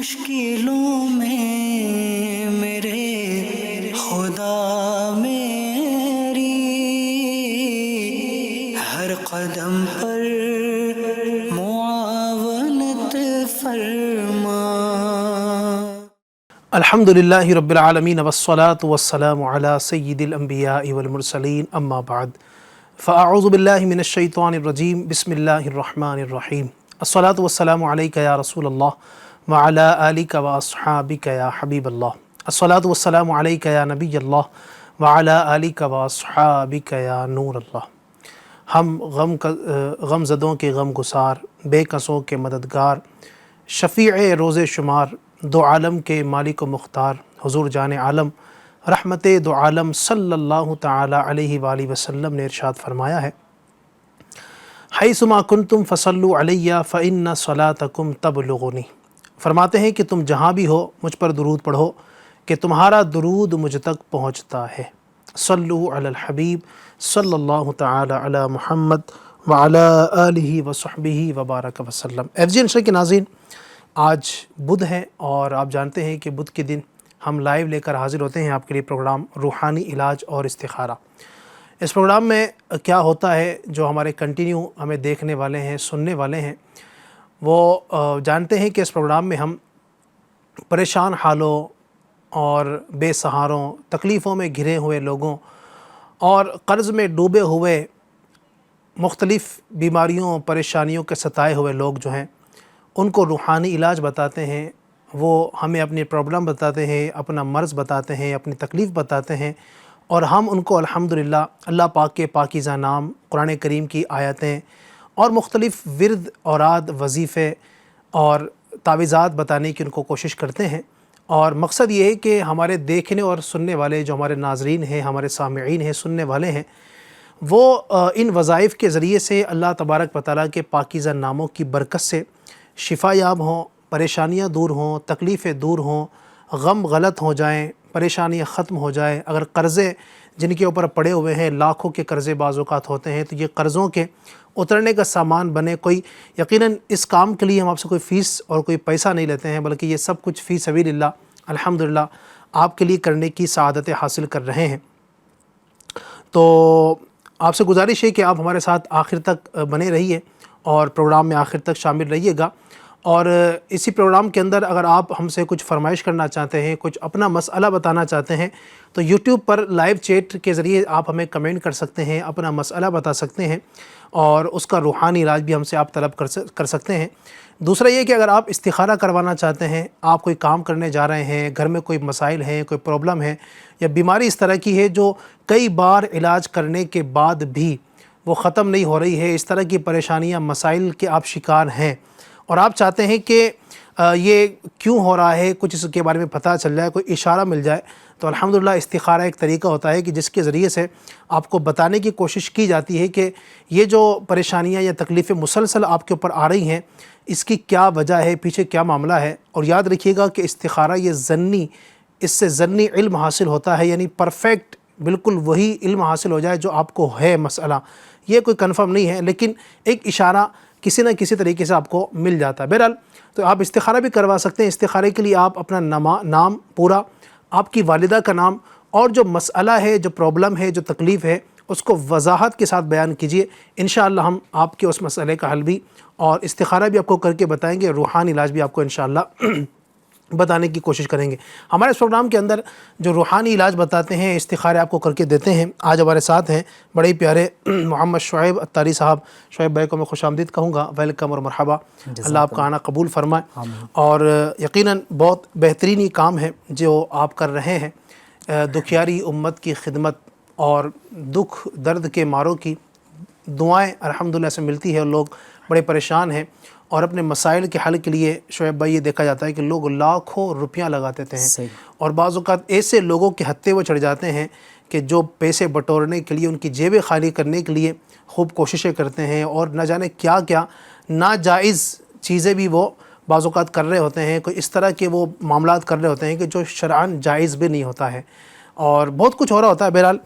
مشکلوں میں میرے خدا میری ہر قدم پر معاونت فرما۔ الحمدللہ رب العالمین والصلاة والسلام علی سید الانبیاء والمرسلین اما بعد فاعوذ باللہ من الشیطان الرجیم بسم اللہ الرحمن الرحیم الصلاة والسلام علیک یا رسول اللہ وعلی آلک واصحابک یا حبیب اللہ الصلاة والسلام علیک یا نبی اللہ وعلی آلک واصحابک یا نور اللہ۔ ہم غم زدوں کے غم گسار، بے کسوں کے مددگار، شفیع روز شمار، دو عالم کے مالک و مختار، حضور جان عالم رحمت دو عالم صلی اللہ تعالی علیہ وآلہ وسلم نے ارشاد فرمایا ہے، حیثما کنتم فصلوا علی فإن صلاتکم تبلغنی۔ فرماتے ہیں کہ تم جہاں بھی ہو مجھ پر درود پڑھو کہ تمہارا درود مجھ تک پہنچتا ہے۔ صلو علی الحبیب صلی اللہ تعالی علی محمد وعلی آلہ وصحبہ وبارک وسلم۔ FGN کے ناظرین، آج بدھ ہے اور آپ جانتے ہیں کہ بدھ کے دن ہم لائیو لے کر حاضر ہوتے ہیں آپ کے لیے پروگرام روحانی علاج اور استخارہ۔ اس پروگرام میں کیا ہوتا ہے، جو ہمارے کنٹینیو ہمیں دیکھنے والے ہیں، سننے والے ہیں، وہ جانتے ہیں کہ اس پروگرام میں ہم پریشان حالوں اور بے سہاروں، تکلیفوں میں گھرے ہوئے لوگوں اور قرض میں ڈوبے ہوئے، مختلف بیماریوں پریشانیوں کے ستائے ہوئے لوگ جو ہیں ان کو روحانی علاج بتاتے ہیں۔ وہ ہمیں اپنی پرابلم بتاتے ہیں، اپنا مرض بتاتے ہیں، اپنی تکلیف بتاتے ہیں، اور ہم ان کو الحمدللہ اللہ پاک کے پاکیزہ نام، قرآن کریم کی آیتیں اور مختلف ورد، اوراد، وظیفے اور تعویذات بتانے کی ان کو کوشش کرتے ہیں۔ اور مقصد یہ ہے کہ ہمارے دیکھنے اور سننے والے جو ہمارے ناظرین ہیں، ہمارے سامعین ہیں، سننے والے ہیں، وہ ان وظائف کے ذریعے سے اللہ تبارک و تعالیٰ کے پاکیزہ ناموں کی برکت سے شفا یاب ہوں، پریشانیاں دور ہوں، تکلیفیں دور ہوں، غم غلط ہو جائیں، پریشانیاں ختم ہو جائیں۔ اگر قرضے جن کے اوپر پڑے ہوئے ہیں، لاکھوں کے قرضے بعض اوقات ہوتے ہیں، تو یہ قرضوں کے اترنے کا سامان بنے۔ کوئی یقیناً اس کام کے لیے ہم آپ سے کوئی فیس اور کوئی پیسہ نہیں لیتے ہیں، بلکہ یہ سب کچھ فی سبیل اللہ الحمدللہ آپ کے لیے کرنے کی سعادتیں حاصل کر رہے ہیں۔ تو آپ سے گزارش ہے کہ آپ ہمارے ساتھ آخر تک بنے رہیے اور پروگرام میں آخر تک شامل رہیے گا۔ اور اسی پروگرام کے اندر اگر آپ ہم سے کچھ فرمائش کرنا چاہتے ہیں، کچھ اپنا مسئلہ بتانا چاہتے ہیں، تو یوٹیوب پر لائیو چیٹ کے ذریعے آپ ہمیں کمنٹ کر سکتے ہیں، اپنا مسئلہ بتا سکتے ہیں، اور اس کا روحانی علاج بھی ہم سے آپ طلب کر سکتے ہیں۔ دوسرا یہ کہ اگر آپ استخارہ کروانا چاہتے ہیں، آپ کوئی کام کرنے جا رہے ہیں، گھر میں کوئی مسائل ہیں، کوئی پرابلم ہے، یا بیماری اس طرح کی ہے جو کئی بار علاج کرنے کے بعد بھی وہ ختم نہیں ہو رہی ہے، اس طرح کی پریشانیاں، مسائل کے آپ شکار ہیں، اور آپ چاہتے ہیں کہ یہ کیوں ہو رہا ہے، کچھ اس کے بارے میں پتہ چل جائے، کوئی اشارہ مل جائے، تو الحمدللہ استخارہ ایک طریقہ ہوتا ہے کہ جس کے ذریعے سے آپ کو بتانے کی کوشش کی جاتی ہے کہ یہ جو پریشانیاں یا تکلیفیں مسلسل آپ کے اوپر آ رہی ہیں، اس کی کیا وجہ ہے، پیچھے کیا معاملہ ہے۔ اور یاد رکھیے گا کہ استخارہ یہ اس سے ضمنی علم حاصل ہوتا ہے، یعنی پرفیکٹ بالکل وہی علم حاصل ہو جائے جو آپ کو ہے مسئلہ، یہ کوئی کنفرم نہیں ہے، لیکن ایک اشارہ کسی نہ کسی طریقے سے آپ کو مل جاتا ہے۔ بہرحال تو آپ استخارہ بھی کروا سکتے ہیں۔ استخارے کے لیے آپ اپنا نام پورا، آپ کی والدہ کا نام، اور جو مسئلہ ہے، جو پرابلم ہے، جو تکلیف ہے، اس کو وضاحت کے ساتھ بیان کیجئے۔ انشاءاللہ ہم آپ کے اس مسئلے کا حل بھی اور استخارہ بھی آپ کو کر کے بتائیں گے، روحانی علاج بھی آپ کو انشاءاللہ بتانے کی کوشش کریں گے۔ ہمارے اس پروگرام کے اندر جو روحانی علاج بتاتے ہیں، استخارے آپ کو کر کے دیتے ہیں، آج ہمارے ساتھ ہیں بڑے ہی پیارے محمد شعیب اتاری صاحب۔ شعیب بھائی کو میں خوش آمدید کہوں گا، ویلکم اور مرحبا، اللہ آپ کا آنا قبول فرمائے۔ اور یقیناً بہت بہترین ہی کام ہے جو آپ کر رہے ہیں، دکھیاری امت کی خدمت اور دکھ درد کے ماروں کی دعائیں الحمدللہ سے ملتی ہے، اور لوگ بڑے پریشان ہیں، اور اپنے مسائل کے حل کے لیے شعیب بھائی یہ دیکھا جاتا ہے کہ لوگ لاکھوں روپیہ لگا دیتے ہیں، اور بعض اوقات ایسے لوگوں کے ہتھے وہ چڑھ جاتے ہیں کہ جو پیسے بٹورنے کے لیے، ان کی جیبیں خالی کرنے کے لیے خوب کوششیں کرتے ہیں، اور نہ جانے کیا کیا ناجائز چیزیں بھی وہ بعض اوقات کر رہے ہوتے ہیں، کوئی اس طرح کے وہ معاملات کر رہے ہوتے ہیں کہ جو شرعاً جائز بھی نہیں ہوتا ہے، اور بہت کچھ ہو رہا ہوتا ہے۔ بہرحال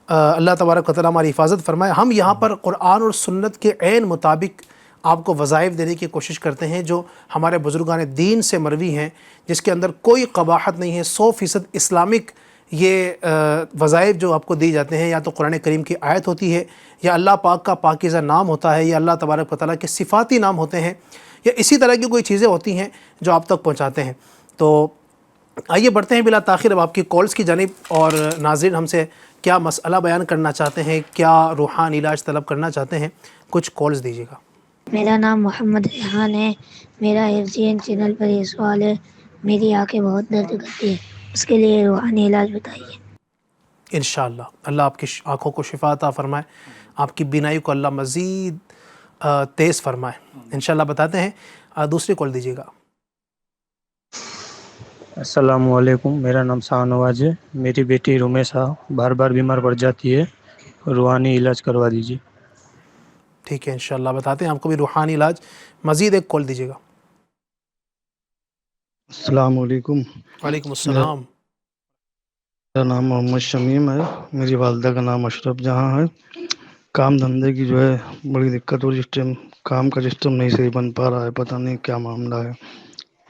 اللہ تبارک و تعالیٰ ہماری حفاظت فرمائے۔ ہم یہاں پر قرآن اور سنت کے عین مطابق آپ کو وظائف دینے کی کوشش کرتے ہیں جو ہمارے بزرگان دین سے مروی ہیں، جس کے اندر کوئی قباحت نہیں ہے، 100% اسلامک یہ وظائف جو آپ کو دی جاتے ہیں، یا تو قرآن کریم کی آیت ہوتی ہے، یا اللہ پاک کا پاکیزہ نام ہوتا ہے، یا اللہ تبارک و تعالیٰ کے صفاتی نام ہوتے ہیں، یا اسی طرح کی کوئی چیزیں ہوتی ہیں جو آپ تک پہنچاتے ہیں۔ تو آئیے بڑھتے ہیں بلا تاخیر اب آپ کی کالز کی جانب، اور ناظرین ہم سے کیا مسئلہ بیان کرنا چاہتے ہیں، کیا روحانی علاج طلب کرنا چاہتے ہیں، کچھ کالز دیجیے گا۔ میرا نام محمد ریحان ہے۔ میرا FGN چینل پر یہ سوال ہے، میری آنکھیں بہت درد کرتی ہیں، اس کے لیے روحانی علاج بتائیے۔ انشاءاللہ اللہ آپ کی آنکھوں کو شفا عطا فرمائے، آپ کی بینائی کو اللہ مزید تیز فرمائے، انشاءاللہ بتاتے ہیں۔ دوسری کال دیجیے گا۔ السلام علیکم، میرا نام شاہنواز ہے۔ میری بیٹی رمیشہ بار بار بیمار پڑ جاتی ہے، روحانی علاج کروا دیجیے۔ ٹھیک ہے انشاءاللہ بتاتے ہیں آپ کو بھی روحانی علاج۔ مزید ایک کال دیجیے گا۔ السلام علیکم، وعلیکم السلام۔ میرا نام محمد شمیم ہے، میری والدہ کا نام اشرف جہاں ہے۔ کام دھندے کی جو ہے بڑی دقت ہو رہی ہے، اس ٹائم کام کا سسٹم نہیں صحیح بن پا رہا ہے، پتہ نہیں کیا معاملہ ہے،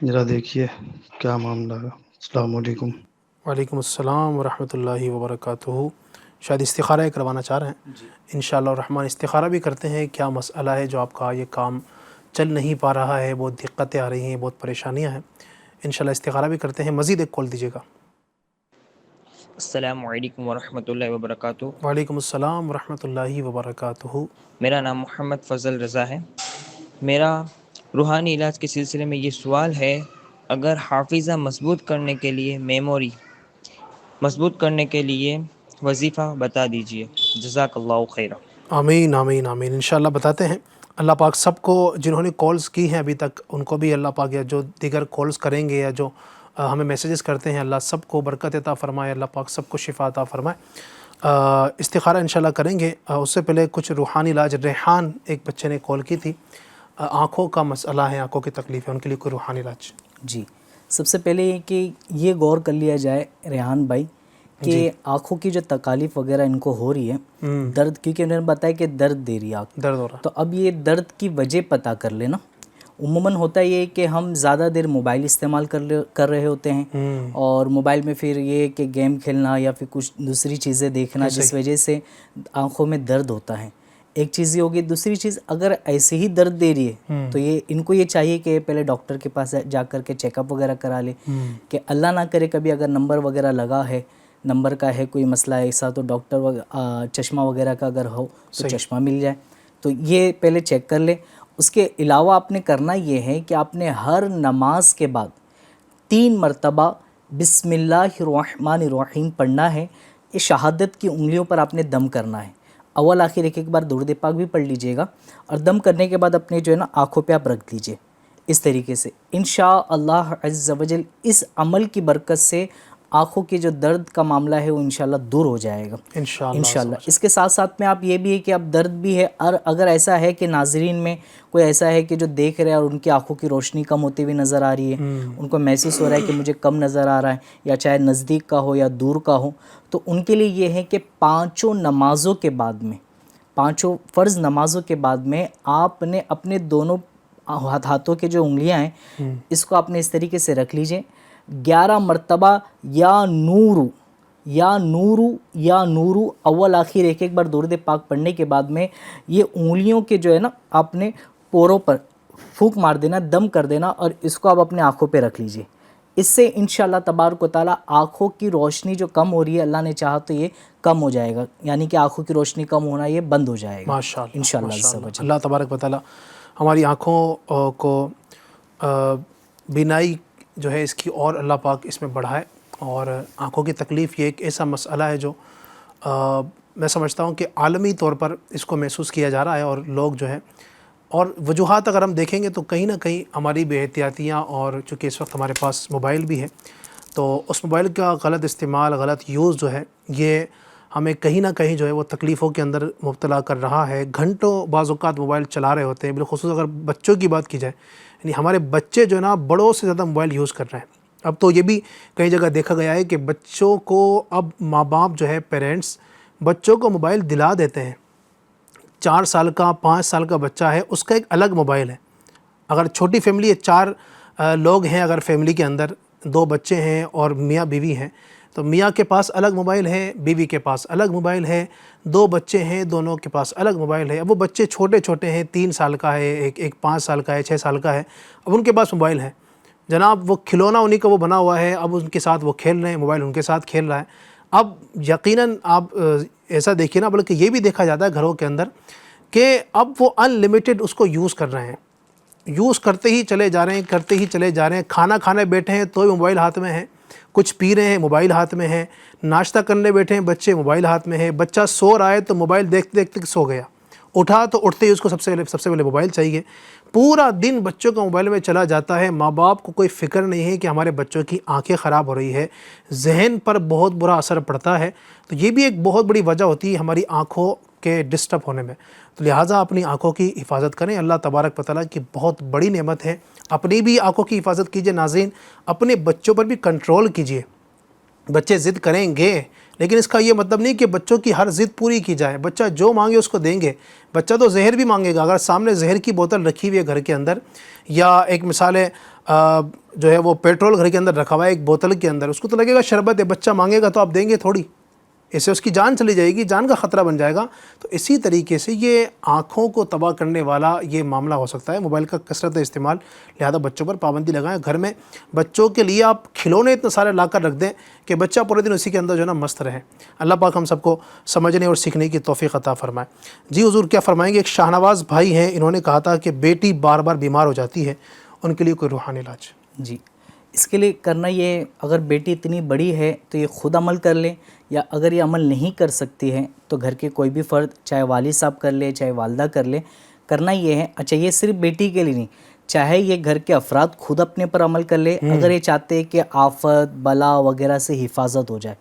ذرا دیکھیے کیا معاملہ ہے۔ السلام علیکم۔ وعلیکم السلام ورحمۃ اللہ وبرکاتہ۔ شاید استخارہ کروانا چاہ رہے ہیں۔ انشاءاللہ الرحمن استخارہ بھی کرتے ہیں، کیا مسئلہ ہے جو آپ کا یہ کام چل نہیں پا رہا ہے، بہت دقتیں آ رہی ہیں، بہت پریشانیاں ہیں، انشاءاللہ استخارہ بھی کرتے ہیں۔ مزید ایک کال دیجیے گا۔ السلام علیکم ورحمۃ اللہ وبرکاتہ۔ وعلیکم السلام ورحمۃ اللہ وبرکاتہ۔ میرا نام محمد فضل رضا ہے۔ میرا روحانی علاج کے سلسلے میں یہ سوال ہے، اگر حافظہ مضبوط کرنے کے لیے، میموری مضبوط کرنے کے لیے وظیفہ بتا دیجیے، جزاک اللہ خیرہ۔ آمین آمین آمین، انشاءاللہ بتاتے ہیں۔ اللہ پاک سب کو جنہوں نے کالز کی ہیں ابھی تک، ان کو بھی اللہ پاک، یا جو دیگر کالز کریں گے، یا جو ہمیں میسیجز کرتے ہیں، اللہ سب کو برکت عطا فرمائے، اللہ پاک سب کو شفا عطا فرمائے۔ استخارہ انشاءاللہ کریں گے۔ اس سے پہلے کچھ روحانی علاج، ریحان ایک بچے نے کال کی تھی، آنکھوں کا مسئلہ ہے، آنکھوں کی تکلیف ہے، ان کے لیے کوئی روحانی علاج؟ جی، سب سے پہلے یہ کہ یہ غور کر لیا جائے ریحان بھائی کہ آنکھوں کی جو تکالیف وغیرہ ان کو ہو رہی ہے، درد، کیونکہ انہوں نے بتایا کہ درد دے رہی ہے آنکھ، درد ہو رہا تو اب یہ درد کی وجہ پتہ کر لینا۔ عموماً ہوتا یہ کہ ہم زیادہ دیر موبائل استعمال کر رہے ہوتے ہیں، اور موبائل میں پھر یہ کہ گیم کھیلنا یا پھر کچھ دوسری چیزیں دیکھنا، جس وجہ سے آنکھوں میں درد ہوتا ہے، ایک چیز یہ ہوگی۔ دوسری چیز، اگر ایسے ہی درد دے رہی ہے تو یہ ان کو یہ چاہیے کہ پہلے ڈاکٹر کے پاس جا کر کے چیک اپ وغیرہ کرا لے، کہ اللہ نہ کرے کبھی اگر نمبر وغیرہ لگا ہے، نمبر کا ہے کوئی مسئلہ ایسا، تو ڈاکٹر چشمہ وغیرہ کا اگر ہو تو چشمہ مل جائے، تو یہ پہلے چیک کر لے۔ اس کے علاوہ آپ نے کرنا یہ ہے کہ آپ نے ہر نماز کے بعد 3 مرتبہ بسم اللہ الرحمن الرحیم پڑھنا ہے۔ یہ شہادت کی انگلیوں پر آپ نے دم کرنا ہے، اول آخر ایک بار درود پاک بھی پڑھ لیجئے گا، اور دم کرنے کے بعد اپنے جو ہے نا آنکھوں پہ آپ رکھ لیجئے اس طریقے سے۔ انشاءاللہ عز و جل اس عمل کی برکت سے آنکھوں کی جو درد کا معاملہ ہے وہ انشاءاللہ دور ہو جائے گا انشاءاللہ۔ اس کے ساتھ ساتھ میں آپ یہ بھی ہے کہ اب درد بھی ہے، اور اگر ایسا ہے کہ ناظرین میں کوئی ایسا ہے کہ جو دیکھ رہے ہیں اور ان کی آنکھوں کی روشنی کم ہوتی ہوئی نظر آ رہی ہے، ان کو محسوس ہو رہا ہے کہ مجھے کم نظر آ رہا ہے، یا چاہے نزدیک کا ہو یا دور کا ہو، تو ان کے لیے یہ ہے کہ 5 نمازوں کے بعد میں، 5 فرض نمازوں کے بعد میں آپ نے اپنے دونوں ہاتھوں کے جو انگلیاں ہیں اس کو آپ نے اس طریقے سے رکھ لیجئے، 11 مرتبہ یا نورو یا نورو یا نورو اول آخر ایک بار درود پاک پڑھنے کے بعد میں یہ انگلیوں کے جو ہے نا آپ نے پوروں پر پھونک مار دینا، دم کر دینا، اور اس کو آپ اپنے آنکھوں پہ رکھ لیجئے۔ اس سے انشاءاللہ تبارک و تعالیٰ آنکھوں کی روشنی جو کم ہو رہی ہے، اللہ نے چاہا تو یہ کم ہو جائے گا، یعنی کہ آنکھوں کی روشنی کم ہونا یہ بند ہو جائے گا ماشاءاللہ انشاءاللہ۔ اللہ تبارک و تعالیٰ ہماری آنکھوں کو بینائی جو ہے اس کی اور اللہ پاک اس میں بڑھائے، اور آنکھوں کی تکلیف یہ ایک ایسا مسئلہ ہے جو میں سمجھتا ہوں کہ عالمی طور پر اس کو محسوس کیا جا رہا ہے، اور لوگ جو ہے، اور وجوہات اگر ہم دیکھیں گے تو کہیں نہ کہیں ہماری بے احتیاطیاں، اور چونکہ اس وقت ہمارے پاس موبائل بھی ہے، تو اس موبائل کا غلط استعمال، غلط یوز جو ہے، یہ ہمیں کہیں نہ کہیں جو ہے وہ تکلیفوں کے اندر مبتلا کر رہا ہے۔ گھنٹوں بعض اوقات موبائل چلا رہے ہوتے ہیں، بالخصوص اگر بچوں کی بات کی جائے، یعنی ہمارے بچے جو ہے نا بڑوں سے زیادہ موبائل یوز کر رہے ہیں۔ اب تو یہ بھی کئی جگہ دیکھا گیا ہے کہ بچوں کو اب ماں باپ جو ہے، پیرنٹس بچوں کو موبائل دلا دیتے ہیں، 4 سال کا 5 سال کا بچہ ہے اس کا ایک الگ موبائل ہے. اگر چھوٹی فیملی ہے 4 لوگ ہیں اگر فیملی کے اندر 2 بچے ہیں اور میاں بیوی ہیں تو میاں کے پاس الگ موبائل ہے, بیوی کے پاس الگ موبائل ہے, 2 بچے ہیں دونوں کے پاس الگ موبائل ہے. اب وہ بچے چھوٹے چھوٹے ہیں, 3 سال کا ہے, ایک 5 سال کا ہے, 6 سال کا ہے, اب ان کے پاس موبائل ہے جناب. وہ کھلونا انہیں کا وہ بنا ہوا ہے, اب ان کے ساتھ وہ کھیل رہے ہیں, موبائل ان کے ساتھ کھیل رہا ہے. اب یقیناً آپ ایسا دیکھیے نا, بلکہ یہ بھی دیکھا جاتا ہے گھروں کے اندر کہ اب وہ ان لمیٹڈ اس کو یوز کر رہے ہیں, یوز کرتے ہی چلے جا رہے ہیں, کرتے ہی چلے جا رہے ہیں. کھانا کھانے بیٹھے ہیں تو بھی موبائل ہاتھ میں ہے, کچھ پی رہے ہیں موبائل ہاتھ میں ہے, ناشتہ کرنے بیٹھے ہیں بچے موبائل ہاتھ میں ہے, بچہ سو رہا ہے تو موبائل دیکھتے دیکھتے سو گیا, اٹھا تو اٹھتے ہی اس کو سب سے پہلے موبائل چاہیے. پورا دن بچوں کا موبائل میں چلا جاتا ہے. ماں باپ کو کوئی فکر نہیں ہے کہ ہمارے بچوں کی آنکھیں خراب ہو رہی ہے, ذہن پر بہت برا اثر پڑتا ہے. تو یہ بھی ایک بہت بڑی وجہ ہوتی ہے ہماری آنکھوں کے ڈسٹرب ہونے میں. تو لہٰذا اپنی آنکھوں کی حفاظت کریں. اللہ تبارک و تعالیٰ کی بہت بڑی نعمت ہے. اپنی بھی آنکھوں کی حفاظت کیجئے ناظرین, اپنے بچوں پر بھی کنٹرول کیجئے. بچے ضد کریں گے لیکن اس کا یہ مطلب نہیں کہ بچوں کی ہر ضد پوری کی جائے. بچہ جو مانگے اس کو دیں گے. بچہ تو زہر بھی مانگے گا. اگر سامنے زہر کی بوتل رکھی ہوئی ہے گھر کے اندر, یا ایک مثال ہے جو ہے وہ پیٹرول گھر کے اندر رکھا ہوا ہے ایک بوتل کے اندر, اس کو تو لگے گا شربت ہے, بچہ مانگے گا تو آپ دیں گے تھوڑی, اس سے اس کی جان چلی جائے گی, جان کا خطرہ بن جائے گا. تو اسی طریقے سے یہ آنکھوں کو تباہ کرنے والا یہ معاملہ ہو سکتا ہے موبائل کا کثرت استعمال. لہذا بچوں پر پابندی لگائیں. گھر میں بچوں کے لیے آپ کھلونے اتنے سارے لا کر رکھ دیں کہ بچہ پورے دن اسی کے اندر جو ہے نا مست رہے. اللہ پاک ہم سب کو سمجھنے اور سیکھنے کی توفیق عطا فرمائے. جی حضور کیا فرمائیں گے؟ ایک شاہنواز بھائی ہیں, انہوں نے کہا تھا کہ بیٹی بار بار بیمار ہو جاتی ہے, ان کے لیے کوئی روحانی علاج؟ جی, اس کے لیے کرنا یہ, اگر بیٹی اتنی بڑی ہے تو یہ خود عمل کر لے, یا اگر یہ عمل نہیں کر سکتی ہے تو گھر کے کوئی بھی فرد, چاہے والد صاحب کر لے چاہے والدہ کر لے. کرنا یہ ہے, اچھا یہ صرف بیٹی کے لیے نہیں, چاہے یہ گھر کے افراد خود اپنے پر عمل کر لے, اگر یہ چاہتے ہیں کہ آفت بلا وغیرہ سے حفاظت ہو جائے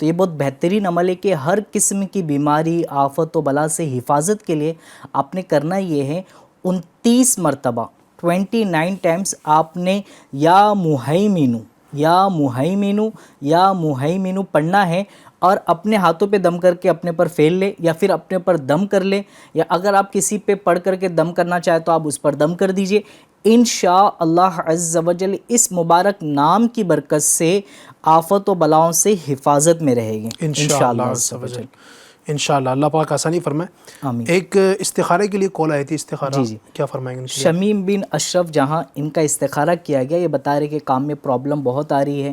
تو یہ بہت بہترین عمل ہے کہ ہر قسم کی بیماری آفت و بلا سے حفاظت کے لیے آپ نے کرنا یہ ہے 29 مرتبہ 29 ٹائمز آپ نے یا مہیمنو یا مہیمنو یا مہیمنو پڑھنا ہے, اور اپنے ہاتھوں پہ دم کر کے اپنے پر پھیل لے, یا پھر اپنے پر دم کر لے, یا اگر آپ کسی پہ پڑھ کر کے دم کرنا چاہے تو آپ اس پر دم کر دیجئے. انشاءاللہ عز و جل اس مبارک نام کی برکت سے آفت و بلاؤں سے حفاظت میں رہے گی انشاءاللہ عز و جل. انشاءاللہ اللہ پاک آسانی فرمائے. آمین. ایک استخارے کے لیے کال آئی تھی, استخارہ جی. کیا فرمائیں گے؟ شمیم بن اشرف جہاں, ان کا استخارہ کیا گیا, یہ بتا رہے کہ کام میں پرابلم بہت آ رہی ہے,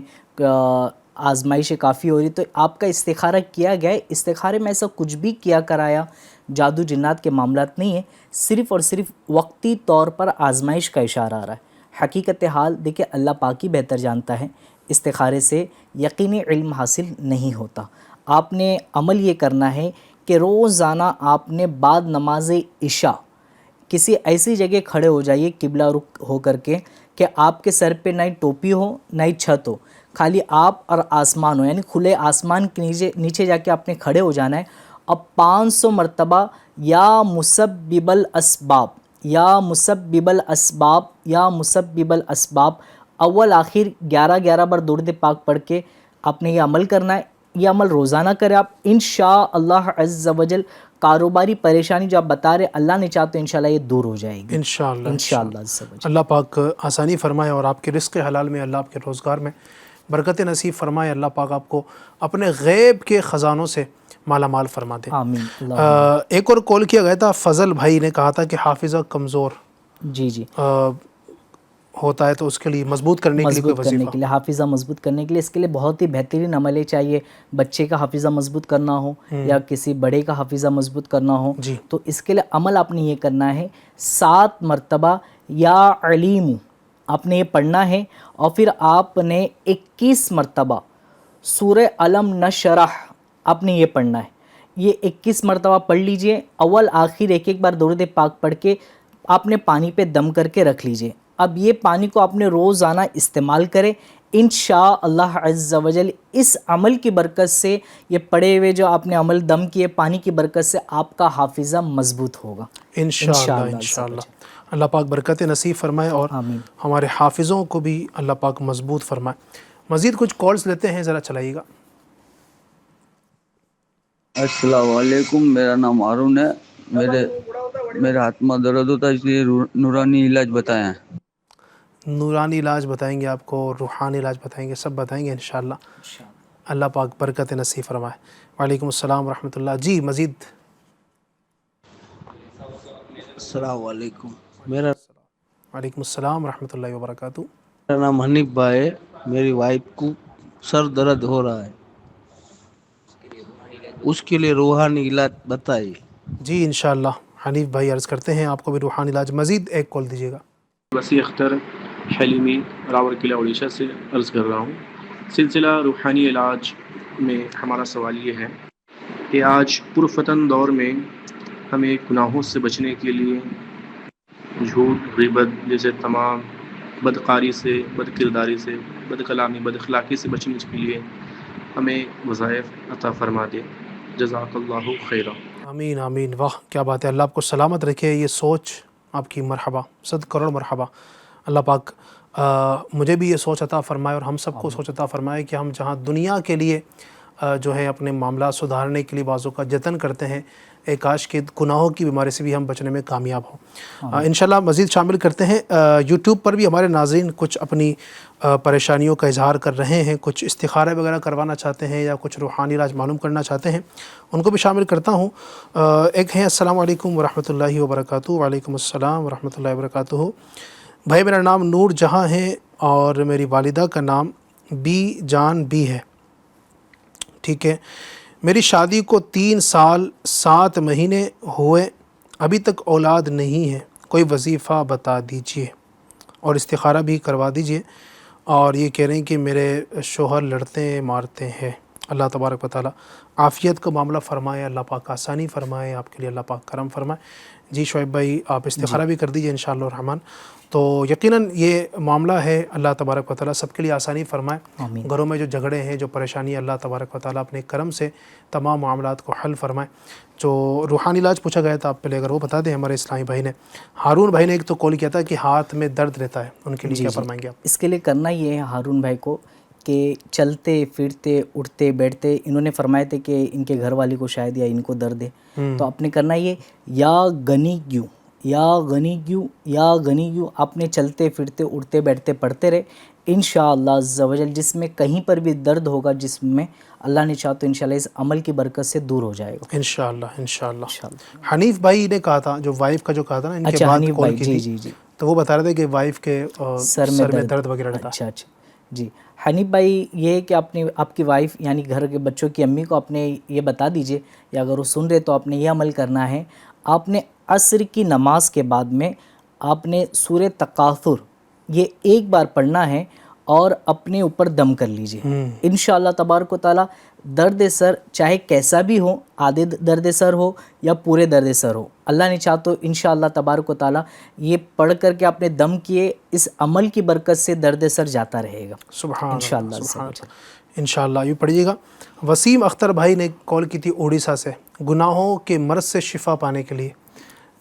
آزمائشیں کافی ہو رہی, تو آپ کا استخارہ کیا گیا ہے. استخارے میں ایسا کچھ بھی کیا کرایا جادو جنات کے معاملات نہیں ہے, صرف اور صرف وقتی طور پر آزمائش کا اشارہ آ رہا ہے. حقیقت حال دیکھیں اللہ پاک ہی بہتر جانتا ہے, استخارے سے یقینی علم حاصل نہیں ہوتا. آپ نے عمل یہ کرنا ہے کہ روزانہ آپ نے بعد نماز عشاء کسی ایسی جگہ کھڑے ہو جائیے قبلہ رخ ہو کر کے کہ آپ کے سر پہ نہ ٹوپی ہو نہ چھت ہو, خالی آپ اور آسمان ہو, یعنی کھلے آسمان کے نیچے جا کے آپ نے کھڑے ہو جانا ہے. اب 500 مرتبہ یا مسبب الاسباب یا مسبب الاسباب یا مسبب الاسباب اول آخر 11 بار درود پاک پڑھ کے آپ نے یہ عمل کرنا ہے. یہ عمل روزانہ کریں آپ, انشاءاللہ عز و جل کاروباری پریشانی جو آپ بتا رہے اللہ نے چاہا تو انشاءاللہ یہ دور ہو جائے گی انشاءاللہ عز و جل. اللہ پاک آسانی فرمائے اور آپ کے رزق حلال میں, اللہ آپ کے روزگار میں برکت نصیب فرمائے. اللہ پاک آپ کو اپنے غیب کے خزانوں سے مالا مال فرما دے. آمین. ایک اور کال کیا گیا تھا, فضل بھائی نے کہا تھا کہ حافظہ کمزور جی ہوتا ہے تو اس کے لیے مضبوط کرنے کے لیے کوئی وظیفہ؟ حافظہ مضبوط کرنے کے لیے اس کے لیے بہت ہی بہترین عمل ہے, چاہیے بچے کا حافظہ مضبوط کرنا ہو یا کسی بڑے کا حافظہ مضبوط کرنا ہو, تو اس کے لیے عمل آپ نے یہ کرنا ہے 7 مرتبہ یا علیم آپ نے یہ پڑھنا ہے, اور پھر آپ نے 21 مرتبہ سورہ علم نشرح آپ نے یہ پڑھنا ہے. یہ 21 مرتبہ پڑھ لیجئے, اول آخر ایک بار درود پاک پڑھ کے آپ نے پانی پہ دم کر کے رکھ لیجئے. اب یہ پانی کو آپ نے روزانہ استعمال کریں, انشاءاللہ عز و جل اس عمل کی برکت سے, یہ پڑے ہوئے جو آپ نے عمل دم کیے پانی کی برکت سے آپ کا حافظہ مضبوط ہوگا انشاءاللہ. اللہ پاک برکت نصیب فرمائے اور ہمارے حافظوں کو بھی اللہ پاک مضبوط فرمائے. مزید کچھ کالز لیتے ہیں, ذرا چلائیے گا. السلام علیکم, میرا نام ہارون ہے, میرا آتما درد ہوتا ہے، اس لیے نورانی علاج بتائیں۔ نورانی علاج بتائیں گے آپ کو، روحانی علاج بتائیں گے، سب بتائیں گے انشاءاللہ۔ اللہ پاک برکت نصیب فرمائے۔ وعلیکم السلام ورحمۃ اللہ۔ جی مزید۔ السلام علیکم، وعلیکم السلام ورحمۃ اللہ وبرکاتہ۔ میرا نام حنیف بھائی ہے، میری وائف کو سر درد ہو رہا ہے، اس کے لیے روحانی علاج بتائیے۔ جی انشاءاللہ حنیف بھائی عرض کرتے ہیں آپ کو بھی روحانی علاج۔ مزید ایک کال دیجیے گا۔ وسیع اختر حلیمی راور قلعہ اڑیسہ سے عرض کر رہا ہوں۔ سلسلہ روحانی علاج میں ہمارا سوال یہ ہے کہ آج پرفتن دور میں ہمیں گناہوں سے بچنے کے لیے جھوٹ، غیبت جیسے تمام بدکاری سے، بد کرداری سے، بد کلامی، بد اخلاقی سے بچنے کے لیے ہمیں وظائف عطا فرما دے۔ جزاک اللہ خیرہ۔ آمین آمین۔ واہ کیا بات ہے، اللہ آپ کو سلامت رکھے۔ یہ سوچ آپ کی مرحبا، 100 کروڑ مرحبا۔ اللہ پاک مجھے بھی یہ سوچ عطا فرمائے اور ہم سب کو سوچ عطا فرمائے کہ ہم جہاں دنیا کے لیے جو ہے اپنے معاملات سدھارنے کے لیے بعضوں کا جتن کرتے ہیں، ایک کاش کہ گناہوں کی بیماری سے بھی ہم بچنے میں کامیاب ہوں۔ انشاءاللہ مزید شامل کرتے ہیں۔ یوٹیوب پر بھی ہمارے ناظرین کچھ اپنی پریشانیوں کا اظہار کر رہے ہیں، کچھ استخارہ وغیرہ کروانا چاہتے ہیں یا کچھ روحانی علاج معلوم کرنا چاہتے ہیں، ان کو بھی شامل کرتا ہوں۔ ایک ہیں السلام علیکم ورحمۃ اللہ وبرکاتہ۔ وعلیکم السلام ورحمۃ اللہ وبرکاتہ۔ بھائی میرا نام نور جہاں ہے اور میری والدہ کا نام بی جان بی ہے، ٹھیک ہے۔ میری شادی کو 3 سال 7 مہینے ہوئے، ابھی تک اولاد نہیں ہے، کوئی وظیفہ بتا دیجئے اور استخارہ بھی کروا دیجئے۔ اور یہ کہہ رہے ہیں کہ میرے شوہر لڑتے مارتے ہیں۔ اللہ تبارک و تعالیٰ عافیت کا معاملہ فرمائے، اللہ پاک آسانی فرمائے آپ کے لیے، اللہ پاک کرم فرمائے۔ جی شعیب بھائی آپ استخارہ بھی کر دیجئے انشاءاللہ الرحمن۔ تو یقیناً یہ معاملہ ہے، اللہ تبارک و تعالیٰ سب کے لیے آسانی فرمائے۔ گھروں میں جو جھگڑے ہیں، جو پریشانی، اللہ تبارک و تعالیٰ اپنے کرم سے تمام معاملات کو حل فرمائے۔ جو روحانی علاج پوچھا گیا تھا آپ پہلے اگر وہ بتا دیں ہمارے اسلامی بھائی نے۔ ہارون بھائی نے ایک تو کال کیا تھا کہ ہاتھ میں درد رہتا ہے، ان کے لیے کیا فرمائیں گے آپ؟ اس کے لیے کرنا یہ ہے ہارون بھائی کو کہ چلتے پھرتے اٹھتے بیٹھتے، انہوں نے فرمایا تھے کہ ان کے گھر والی کو شاید یا ان کو درد ہے، تو آپ نے کرنا یہ یا غنی کیوں یا غنی کیوں یا غنی کیوں، آپ نے چلتے پھرتے اٹھتے بیٹھتے پڑھتے رہے، انشاءاللہ عز و جل جس میں کہیں پر بھی درد ہوگا جسم میں، اللہ نے چاہا تو انشاءاللہ اس عمل کی برکت سے دور ہو جائے گا انشاءاللہ انشاءاللہ۔ حنیف بھائی نے کہا تھا، جو وائف کا جو کہا تھا نا، ان کے بعد کال کی تھی، تو وہ بتا رہے تھے کہ وائف کے سر میں درد وغیرہ رہتا ہے۔ اچھا جی حنیف بھائی، یہ ہے کہ آپ کی وائف یعنی گھر کے بچوں کی امی کو آپ نے یہ بتا دیجئے، یا اگر وہ سن رہے تو آپ نے یہ عمل کرنا ہے، آپ نے عصر کی نماز کے بعد میں آپ نے سورہ تکاثر یہ ایک بار پڑھنا ہے اور اپنے اوپر دم کر لیجئے۔ انشاءاللہ تبارک و تعالیٰ درد سر چاہے کیسا بھی ہو، آدھے درد سر ہو یا پورے درد سر ہو، اللہ نے چاہا تو انشاءاللہ تبارک و تعالیٰ یہ پڑھ کر کے آپ نے دم کیے، اس عمل کی برکت سے درد سر جاتا رہے گا سبحان انشاءاللہ اللہ۔ انشاءاللہ یہ پڑھیے گا۔ وسیم اختر بھائی نے کال کی تھی اڑیسہ سے، گناہوں کے مرض سے شفا پانے کے لیے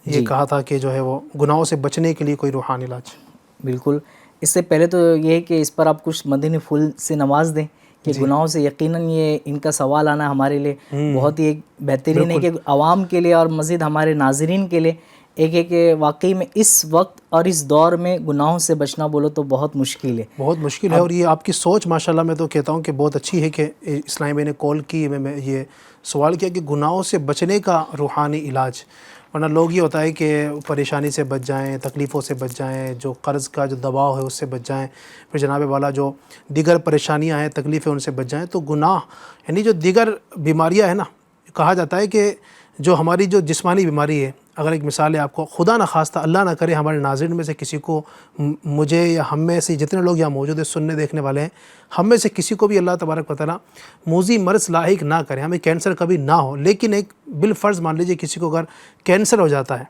یہ کہا تھا کہ جو ہے وہ گناہوں سے بچنے کے لیے کوئی روحانی علاج۔ بالکل، اس سے پہلے تو یہ ہے کہ اس پر آپ کچھ مدنی پھول سے نواز دیں کہ گناہوں سے یقیناً یہ ان کا سوال آنا ہمارے لیے بہت ہی ایک بہترین ہے کہ عوام کے لیے اور مزید ہمارے ناظرین کے لیے ایک ہے کہ واقعی میں اس وقت اور اس دور میں گناہوں سے بچنا بولو تو بہت مشکل ہے، بہت مشکل ہے۔ اور یہ آپ کی سوچ ماشاءاللہ میں تو کہتا ہوں کہ بہت اچھی ہے کہ اسلامی بھائی نے کال کی، میں یہ سوال کیا کہ گناہوں سے بچنے کا روحانی علاج، ورنہ لوگ یہ ہوتا ہے کہ پریشانی سے بچ جائیں، تکلیفوں سے بچ جائیں، جو قرض کا جو دباؤ ہے اس سے بچ جائیں، پھر جناب والا جو دیگر پریشانیاں ہیں، تکلیفیں، ان سے بچ جائیں۔ تو گناہ یعنی جو دیگر بیماریاں ہیں نا، کہا جاتا ہے کہ جو ہماری جو جسمانی بیماری ہے، اگر ایک مثال ہے آپ کو، خدا نہ خواستہ اللہ نہ کرے ہمارے ناظرین میں سے کسی کو، مجھے یا ہم میں سے جتنے لوگ یہاں موجود ہیں سننے دیکھنے والے ہیں، ہم میں سے کسی کو بھی اللہ تبارک و تعالیٰ موذی مرض لاحق نہ کرے، ہمیں کینسر کبھی نہ ہو، لیکن ایک بالفرض مان لیجئے کسی کو اگر کینسر ہو جاتا ہے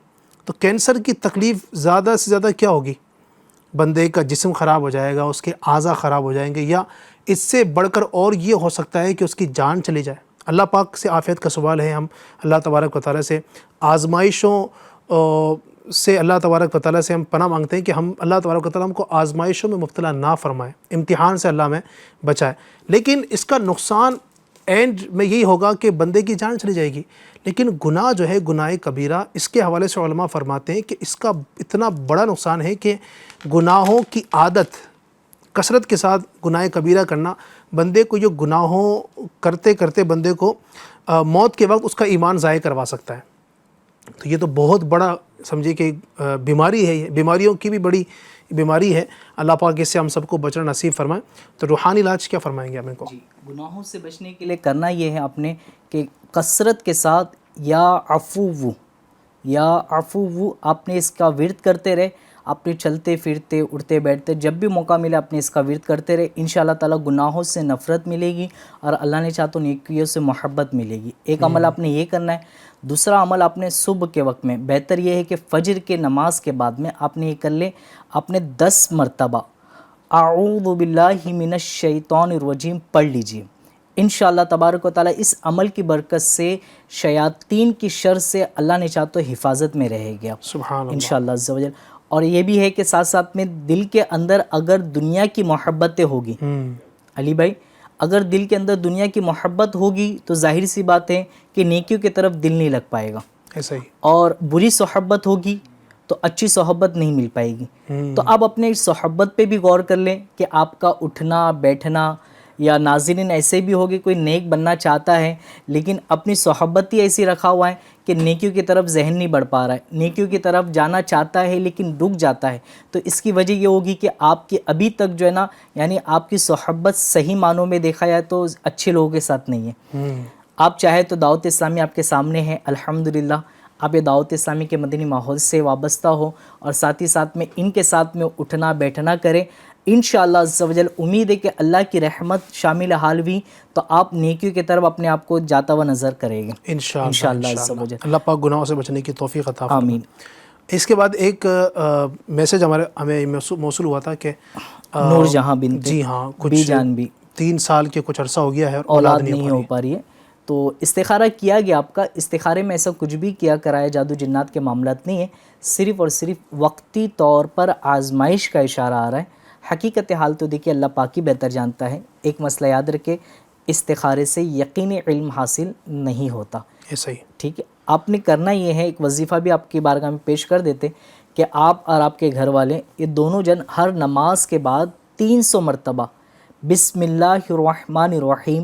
تو کینسر کی تکلیف زیادہ سے زیادہ کیا ہوگی؟ بندے کا جسم خراب ہو جائے گا، اس کے اعضاء خراب ہو جائیں گے، یا اس سے بڑھ کر اور یہ ہو سکتا ہے کہ اس کی جان چلی جائے۔ اللہ پاک سے عافیت کا سوال ہے، ہم اللہ تبارک و تعالیٰ سے آزمائشوں سے اللہ تبارک و تعالیٰ سے ہم پناہ مانگتے ہیں کہ ہم اللہ تبارک و تعالیٰ ہم کو آزمائشوں میں مبتلا نہ فرمائے، امتحان سے اللہ میں بچائے۔ لیکن اس کا نقصان اینڈ میں یہی ہوگا کہ بندے کی جان چلی جائے گی. لیکن گناہ جو ہے گناہ کبیرہ، اس کے حوالے سے علماء فرماتے ہیں کہ اس کا اتنا بڑا نقصان ہے کہ گناہوں کی عادت، کثرت کے ساتھ گناہ کبیرہ کرنا بندے کو، جو گناہوں کرتے کرتے بندے کو موت کے وقت اس کا ایمان ضائع کروا سکتا ہے. تو یہ تو بہت بڑا سمجھے کہ بیماری ہے، یہ بیماریوں کی بھی بڑی بیماری ہے. اللہ پاک اس سے ہم سب کو بچنا نصیب فرمائے. تو روحانی علاج کیا فرمائیں گے ہمیں کو؟ گناہوں سے بچنے کے لیے کرنا یہ ہے آپ نے کہ کثرت کے ساتھ یا عفو آپ نے اس کا ورد کرتے رہے. آپ نے چلتے پھرتے اٹھتے بیٹھتے جب بھی موقع ملے آپ نے اس کا ورد کرتے رہے. انشاءاللہ تعالیٰ گناہوں سے نفرت ملے گی اور اللہ نے چاہ تو نیکیوں سے محبت ملے گی. ایک عمل آپ نے یہ کرنا ہے. دوسرا عمل آپ نے صبح کے وقت میں، بہتر یہ ہے کہ فجر کے نماز کے بعد میں آپ نے یہ کر لے. آپ نے 10 مرتبہ اعوذ باللہ من الشیطان الرجیم پڑھ لیجیے. انشاءاللہ تبارک و تعالیٰ اس عمل کی برکت سے شیاطین کی شر سے اللہ نے چاہ تو حفاظت میں رہے گا سبحان اللہ انشاءاللہ عز و جل. اور یہ بھی ہے کہ ساتھ ساتھ میں دل کے اندر اگر دنیا کی محبتیں ہوگی، علی بھائی اگر دل کے اندر دنیا کی محبت ہوگی تو ظاہر سی بات ہے کہ نیکیوں کی طرف دل نہیں لگ پائے گا. ایسا ہی. اور بری صحبت ہوگی تو اچھی صحبت نہیں مل پائے گی. تو آپ اپنے صحبت پہ بھی غور کر لیں کہ آپ کا اٹھنا بیٹھنا، یا ناظرین ایسے بھی ہوگی کوئی نیک بننا چاہتا ہے لیکن اپنی صحبت ہی ایسی رکھا ہوا ہے کہ نیکیوں کی طرف ذہن نہیں بڑھ پا رہا ہے، نیکیوں کی طرف جانا چاہتا ہے لیکن رک جاتا ہے. تو اس کی وجہ یہ ہوگی کہ آپ کی ابھی تک جو ہے نا، یعنی آپ کی صحبت صحیح معنوں میں دیکھا جائے تو اچھے لوگوں کے ساتھ نہیں ہے. آپ چاہے تو دعوت اسلامی آپ کے سامنے ہے، الحمدللہ آپ یہ دعوت اسلامی کے مدنی ماحول سے وابستہ ہو اور ساتھ ہی ساتھ میں ان کے ساتھ میں اٹھنا بیٹھنا کریں. انشاءاللہ عز و جل امید ہے کہ اللہ کی رحمت شامل حال ہوئی تو آپ نیکیوں کی طرف اپنے آپ کو جاتا ہوا نظر کریں گے انشاءاللہ عز و جل. اللہ پاک گناہوں سے بچنے کی توفیق عطا فرمائے. آمین. اس کے بعد ایک میسج ہمیں موصول ہوا تھا کہ نور جہاں بنت جی ہاں بی جان بھی 3 سال کے کچھ عرصہ ہو گیا ہے اور اولاد نہیں ہو پا رہی ہے. تو استخارہ کیا گیا آپ کا. استخارے میں ایسا کچھ بھی کیا کرایا جادو جنات کے معاملات نہیں ہے، صرف اور صرف وقتی طور پر آزمائش کا اشارہ آ رہا ہے. حقیقت حال تو دیکھیے اللہ پاک ہی بہتر جانتا ہے. ایک مسئلہ یاد رکھے، استخارے سے یقینی علم حاصل نہیں ہوتا. ایسا ہی ٹھیک ہے. آپ نے کرنا یہ ہے، ایک وظیفہ بھی آپ کی بارگاہ میں پیش کر دیتے کہ آپ اور آپ کے گھر والے یہ دونوں جن ہر نماز کے بعد 300 مرتبہ بسم اللہ الرحمن الرحیم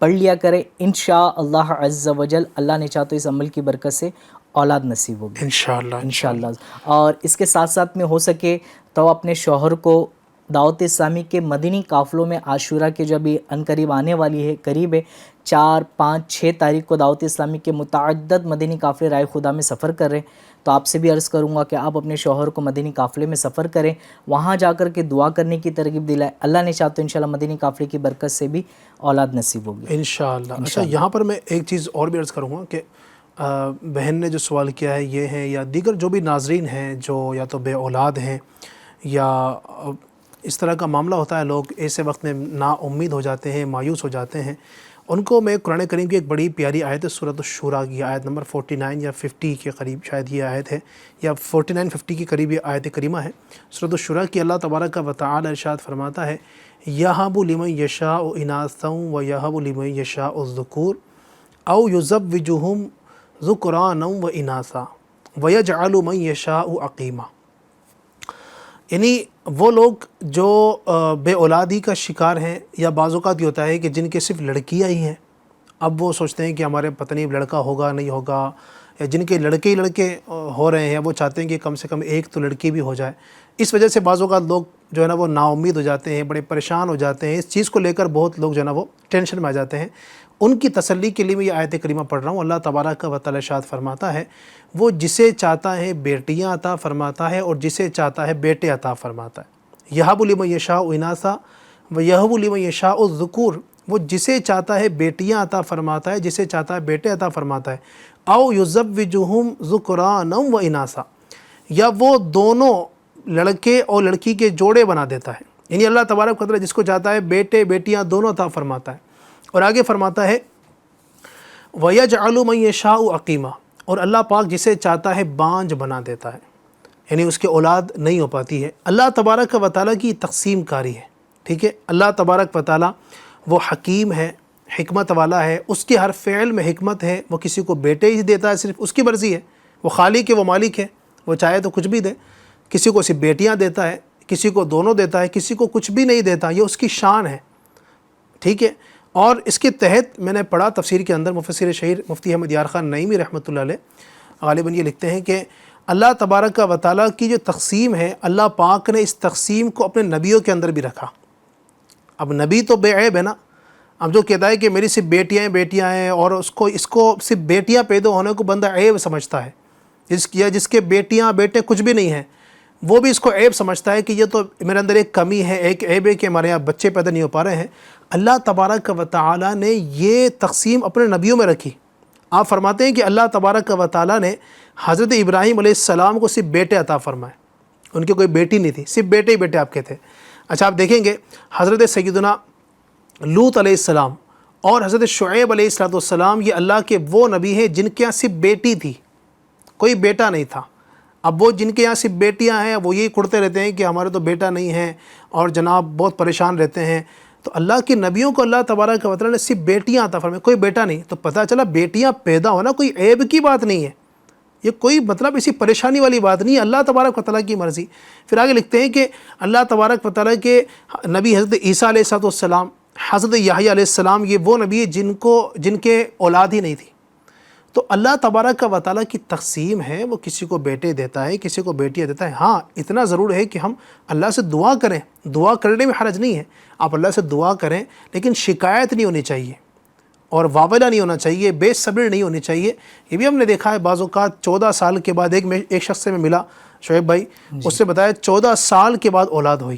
پڑھ لیا کرے. انشاءاللہ عز و جل اللہ نے چاہ تو اس عمل کی برکت سے اولاد نصیب ہوگی انشاءاللہ. اور اس کے ساتھ ساتھ میں ہو سکے تو اپنے شوہر کو دعوت اسلامی کے مدنی قافلوں میں عاشورہ کے جو ابھی عنقریب آنے والی ہے، قریب ہے 4، 5، 6 تاریخ کو دعوت اسلامی کے متعدد مدنی قافلے رائے خدا میں سفر کر رہے ہیں. تو آپ سے بھی عرض کروں گا کہ آپ اپنے شوہر کو مدنی قافلے میں سفر کریں، وہاں جا کر کے دعا کرنے کی ترغیب دلائے. اللہ نے چاہ تو انشاءاللہ مدنی قافلے کی برکت سے بھی اولاد نصیب ہوگی انشاءاللہ. اچھا یہاں پر میں ایک چیز اور بھی عرض کروں گا کہ بہن نے جو سوال کیا ہے یہ ہے، یا دیگر جو بھی ناظرین ہیں جو یا تو بے اولاد ہیں یا اس طرح کا معاملہ ہوتا ہے، لوگ ایسے وقت میں نا امید ہو جاتے ہیں، مایوس ہو جاتے ہیں، ان کو میں قرآن کریم کی ایک بڑی پیاری آیت ہے سورۃ الشورى کی آیت نمبر 49 یا 50 کے قریب شاید یہ آیت ہے، یا 49-50 کے قریب یہ آیت کریمہ ہے سورۃ الشورى کی. اللہ تبارک و تعالی ارشاد فرماتا ہے یَهَبُ لِمَن یَشَاءُ إِنَاثًا وَيَهَبُ لِمَن یَشَاءُ الذُّکُورَ أَوْ يُزَوِّجُهُمْ ذُکْرَانًا وَإِنَاثًا وَيَجْعَلُ مَن یَشَاءُ عَقِیمًا. یعنی وہ لوگ جو بے اولادی کا شکار ہیں، یا بعض اوقات یہ ہوتا ہے کہ جن کے صرف لڑکیاں ہی ہیں، اب وہ سوچتے ہیں کہ ہمارے پتہ نہیں لڑکا ہوگا نہیں ہوگا، یا جن کے لڑکے ہی لڑکے ہو رہے ہیں وہ چاہتے ہیں کہ کم سے کم ایک تو لڑکی بھی ہو جائے. اس وجہ سے بعض اوقات لوگ جو ہے نا وہ نا امید ہو جاتے ہیں، بڑے پریشان ہو جاتے ہیں. اس چیز کو لے کر بہت لوگ جو ہے نا وہ ٹینشن میں آ جاتے ہیں. ان کی تسلی کے لیے میں یہ آیت کریمہ پڑھ رہا ہوں. اللہ تبارک و تعالی ارشاد فرماتا ہے وہ جسے چاہتا ہے بیٹیاں عطا فرماتا ہے اور جسے چاہتا ہے بیٹے عطا فرماتا ہے. یَهَبُ لِمَن یَشَاءُ إِنَاثًا وَيَهَبُ لِمَن یَشَاءُ الذُّکُورَ. وہ جسے چاہتا ہے بیٹیاں عطا فرماتا ہے، جسے چاہتا ہے بیٹے عطا فرماتا ہے. أَوْ يُزَوِّجُهُمْ ذُكْرَانًا وَإِنَاثًا. یا وہ دونوں لڑکے اور لڑکی کے جوڑے بنا دیتا ہے. یعنی اللہ تبارک و تعالی جس کو چاہتا ہے بیٹے بیٹیاں دونوں عطا فرماتا ہے. اور آگے فرماتا ہے وَيَجْعَلُ مَن يَشَاءُ عَقِیمًا. اور اللہ پاک جسے چاہتا ہے بانجھ بنا دیتا ہے، یعنی اس کے اولاد نہیں ہو پاتی ہے. اللہ تبارک و تعالیٰ کی تقسیم کاری ہے. ٹھیک ہے. اللہ تبارک و تعالیٰ وہ حکیم ہے، حکمت والا ہے، اس کے ہر فعل میں حکمت ہے، وہ کسی کو بیٹے ہی دیتا ہے، صرف اس کی مرضی ہے، وہ خالق ہے، وہ مالک ہے، وہ چاہے تو کچھ بھی دے، کسی کو صرف بیٹیاں دیتا ہے، کسی کو دونوں دیتا ہے، کسی کو کچھ بھی نہیں دیتا، یہ اس کی شان ہے، ٹھیک ہے۔ اور اس کے تحت میں نے پڑھا تفسیر کے اندر، مفسر شہیر مفتی احمد یار خان نعیمی رحمۃ اللہ علیہ غالباً یہ لکھتے ہیں کہ اللہ تبارک و تعالیٰ کی جو تقسیم ہے، اللہ پاک نے اس تقسیم کو اپنے نبیوں کے اندر بھی رکھا۔ اب نبی تو بے عیب ہے نا، اب جو کہتا ہے کہ میری صرف بیٹیاں ہیں اور اس کو صرف بیٹیاں پیدا ہونے کو بندہ عیب سمجھتا ہے، جس کے بیٹیاں بیٹے کچھ بھی نہیں ہیں وہ بھی اس کو عیب سمجھتا ہے کہ یہ تو میرے اندر ایک کمی ہے، ایک عیب ہے کہ ہمارے یہاں بچے پیدا نہیں ہو پا رہے ہیں۔ اللہ تبارک و تعالیٰ نے یہ تقسیم اپنے نبیوں میں رکھی۔ آپ فرماتے ہیں کہ اللہ تبارک و تعالیٰ نے حضرت ابراہیم علیہ السلام کو صرف بیٹے عطا فرمائے، ان کی کوئی بیٹی نہیں تھی، صرف بیٹے ہی بیٹے آپ کے تھے۔ اچھا آپ دیکھیں گے حضرت سیدنا لوط علیہ السلام اور حضرت شعیب علیہ السلام یہ اللہ کے وہ نبی ہیں جن کے یہاں صرف بیٹی تھی، کوئی بیٹا نہیں تھا۔ اب وہ جن کے یہاں صرف بیٹیاں ہیں وہ یہی کڑتے رہتے ہیں کہ ہمارے تو بیٹا نہیں ہے اور جناب بہت پریشان رہتے ہیں۔ تو اللہ کے نبیوں کو اللہ تبارک و تعالیٰ نے صرف بیٹیاں عطا فرمائیں، کوئی بیٹا نہیں۔ تو پتہ چلا بیٹیاں پیدا ہونا کوئی عیب کی بات نہیں ہے، یہ کوئی مطلب اسی پریشانی والی بات نہیں ہے، اللہ تبارک و تعالیٰ کی مرضی۔ پھر آگے لکھتے ہیں کہ اللہ تبارک و تعالیٰ کے نبی حضرت عیسیٰ علیہ السلام، حضرت یحییٰ علیہ السلام، یہ وہ نبی جن کے اولاد ہی نہیں تھی۔ تو اللہ تبارک و تعالیٰ کی تقسیم ہے، وہ کسی کو بیٹے دیتا ہے، کسی کو بیٹیاں دیتا ہے۔ ہاں اتنا ضرور ہے کہ ہم اللہ سے دعا کریں، دعا کرنے میں حرج نہیں ہے، آپ اللہ سے دعا کریں، لیکن شکایت نہیں ہونی چاہیے اور واولہ نہیں ہونا چاہیے، بے صبر نہیں ہونی چاہیے۔ یہ بھی ہم نے دیکھا ہے بعض اوقات 14 سال کے بعد ایک شخص سے میں ملا شعیب بھائی، اس سے بتایا 14 سال کے بعد اولاد ہوئی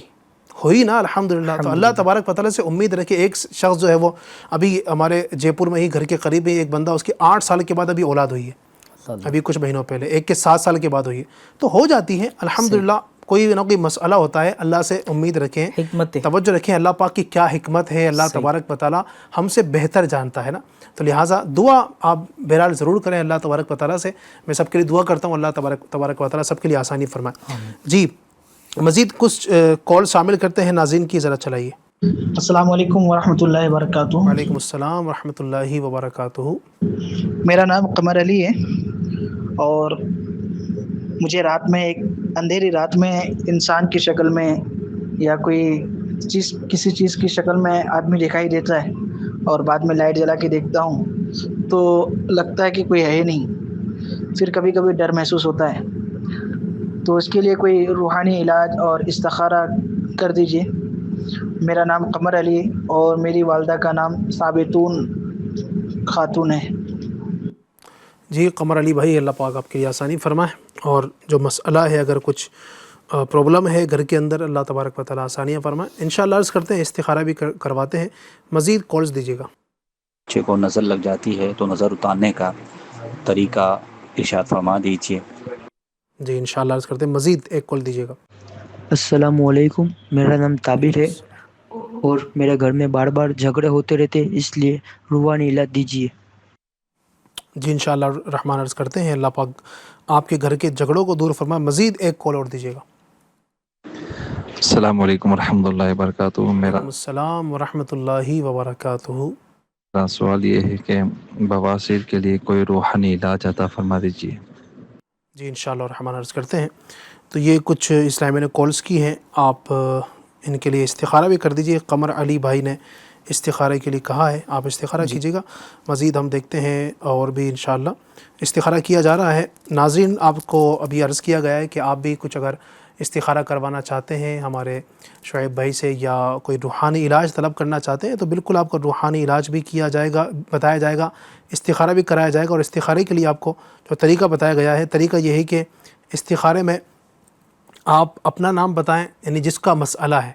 نا الحمدللہ۔ تو اللہ تبارک و تعالیٰ سے امید رکھے۔ ایک شخص جو ہے وہ ابھی ہمارے جے پور میں ہی گھر کے قریب ہی ایک بندہ، اس کی 8 سال کے بعد ابھی اولاد ہوئی ہے، ابھی کچھ مہینوں پہلے، ایک کے 7 سال کے بعد ہوئی ہے، تو ہو جاتی ہے الحمدللہ۔ کوئی نہ کوئی مسئلہ ہوتا ہے، اللہ سے امید رکھیں، توجہ رکھیں، اللہ پاک کی کیا حکمت ہے، اللہ تبارک و تعالیٰ ہم سے بہتر جانتا ہے نا۔ تو لہٰذا دعا آپ بہرحال ضرور کریں اللہ تبارک و تعالیٰ سے۔ میں سب کے لیے دعا کرتا ہوں اللہ تبارک و تعالیٰ سب کے لیے آسانی فرمائے۔ جی مزید کچھ کال شامل کرتے ہیں ناظرین کی، ذرا چلائیے۔ السلام علیکم ورحمۃ اللہ وبرکاتہ۔ وعلیکم السلام ورحمۃ اللہ وبرکاتہ۔ میرا نام قمر علی ہے اور مجھے رات میں ایک اندھیری رات میں انسان کی شکل میں یا کسی چیز کی شکل میں آدمی دکھائی دیتا ہے اور بعد میں لائٹ جلا کے دیکھتا ہوں تو لگتا ہے کہ کوئی ہے نہیں، پھر کبھی کبھی ڈر محسوس ہوتا ہے، تو اس کے لیے کوئی روحانی علاج اور استخارہ کر دیجئے۔ میرا نام قمر علی اور میری والدہ کا نام ثابتون خاتون ہے۔ جی قمر علی بھائی، اللہ پاک آپ کے لیے آسانی فرمائے، اور جو مسئلہ ہے اگر کچھ پرابلم ہے گھر کے اندر، اللہ تبارک و تعالیٰ آسانیاں فرمائے۔ انشاءاللہ عرض کرتے ہیں استخارہ بھی کرواتے ہیں، مزید کالز دیجیے گا۔ بچے کو نظر لگ جاتی ہے تو نظر اتارنے کا طریقہ ارشاد فرما دیجیے۔ جی انشاءاللہ عرض کرتے ہیں، مزید ایک کال دیجیے گا۔ السلام علیکم، میرا نام طابر ہے اور میرے گھر میں بار بار جھگڑے ہوتے رہتے ہیں، اس لیے روحانی علاج دیجیے۔ جی انشاءاللہ رحمان عرض کرتے ہیں، اللہ پاک آپ کے گھر کے جھگڑوں کو دور فرمائے۔ مزید ایک کال اور دیجیے گا۔ السلام علیکم ورحمۃ اللہ وبرکاتہ۔ میرا السلام ورحمۃ اللہ وبرکاتہ۔ سوال یہ ہے کہ بواسیر کے لیے کوئی روحانی علاج عطا فرما دیجیے۔ جی انشاءاللہ الرحمن عرض کرتے ہیں، تو یہ کچھ اسلامیہ نے کالز کی ہیں، آپ ان کے لیے استخارہ بھی کر دیجیے۔ قمر علی بھائی نے استخارے کے لیے کہا ہے، آپ استخارہ کیجیے گا۔ مزید ہم دیکھتے ہیں اور بھی انشاءاللہ استخارہ کیا جا رہا ہے۔ ناظرین آپ کو ابھی عرض کیا گیا ہے کہ آپ بھی کچھ اگر استخارہ کروانا چاہتے ہیں ہمارے شعیب بھائی سے، یا کوئی روحانی علاج طلب کرنا چاہتے ہیں، تو بالکل آپ کو روحانی علاج بھی کیا جائے گا، بتایا جائے گا، استخارہ بھی کرایا جائے گا۔ اور استخارے کے لیے آپ کو جو طریقہ بتایا گیا ہے، طریقہ یہ ہے کہ استخارے میں آپ اپنا نام بتائیں، یعنی جس کا مسئلہ ہے،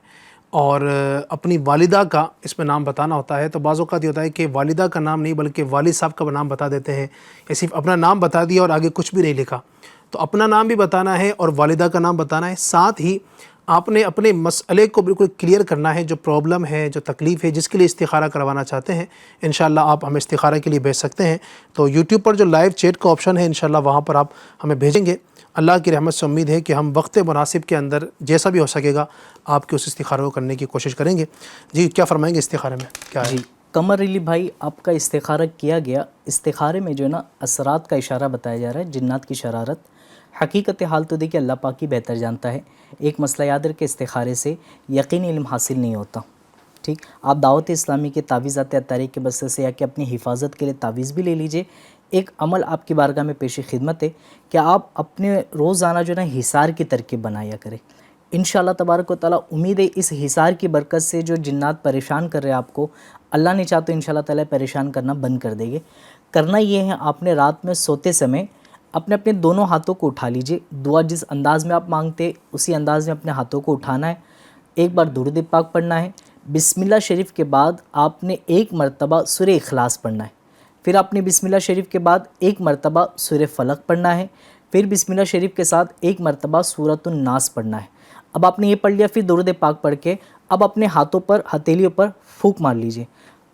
اور اپنی والدہ کا اس میں نام بتانا ہوتا ہے۔ تو بعض اوقات یہ ہوتا ہے کہ والدہ کا نام نہیں بلکہ والد صاحب کا نام بتا دیتے ہیں، یا صرف اپنا نام بتا دیا اور آگے کچھ بھی نہیں لکھا۔ تو اپنا نام بھی بتانا ہے اور والدہ کا نام بتانا ہے، ساتھ ہی آپ نے اپنے مسئلے کو بالکل کلیئر کرنا ہے، جو پرابلم ہے، جو تکلیف ہے، جس کے لیے استخارہ کروانا چاہتے ہیں۔ انشاءاللہ آپ ہمیں استخارہ کے لیے بھیج سکتے ہیں، تو یوٹیوب پر جو لائیو چیٹ کا آپشن ہے انشاءاللہ وہاں پر آپ ہمیں بھیجیں گے۔ اللہ کی رحمت سے امید ہے کہ ہم وقت مناسب کے اندر جیسا بھی ہو سکے گا آپ کے اس استخارہ کو کرنے کی کوشش کریں گے۔ جی کیا فرمائیں گے استخارے میں کیا ہے؟ جی قمر علی بھائی آپ کا استخارہ کیا گیا. استخارے میں جو ہے نا اثرات کا اشارہ بتایا جا رہا ہے, جنات کی شرارت. حقیقت حال تو دیکھیے اللہ پاک ہی بہتر جانتا ہے. ایک مسئلہ یاد رکھے, استخارے سے یقینی علم حاصل نہیں ہوتا. ٹھیک, آپ دعوت اسلامی کے تعویذات اتاری کے بستے سے یا کہ اپنی حفاظت کے لیے تعویذ بھی لے لیجئے. ایک عمل آپ کی بارگاہ میں پیش خدمت ہے کہ آپ اپنے روزانہ جو ہے نا حصار کی ترکیب بنایا کریں. انشاءاللہ تبارک و تعالیٰ امید ہے اس حصار کی برکت سے جو جنات پریشان کر رہے ہیں آپ کو, اللہ نے چاہ تو انشاءاللہ تعالیٰ پریشان کرنا بند کر دیں گے. کرنا یہ ہے, آپ نے رات میں سوتے سمے اپنے دونوں ہاتھوں کو اٹھا لیجئے. دعا جس انداز میں آپ مانگتے اسی انداز میں اپنے ہاتھوں کو اٹھانا ہے. ایک بار درود پاک پڑھنا ہے. بسم اللہ شریف کے بعد آپ نے ایک مرتبہ سورہ اخلاص پڑھنا ہے. پھر آپ نے بسم اللہ شریف کے بعد ایک مرتبہ سورہ فلق پڑھنا ہے. پھر بسم اللہ شریف کے ساتھ ایک مرتبہ سورۃ الناس پڑھنا ہے. اب آپ نے یہ پڑھ لیا, پھر درود پاک پڑھ کے اب اپنے ہاتھوں پر, ہتھیلیوں پر پھونک مار لیجئے.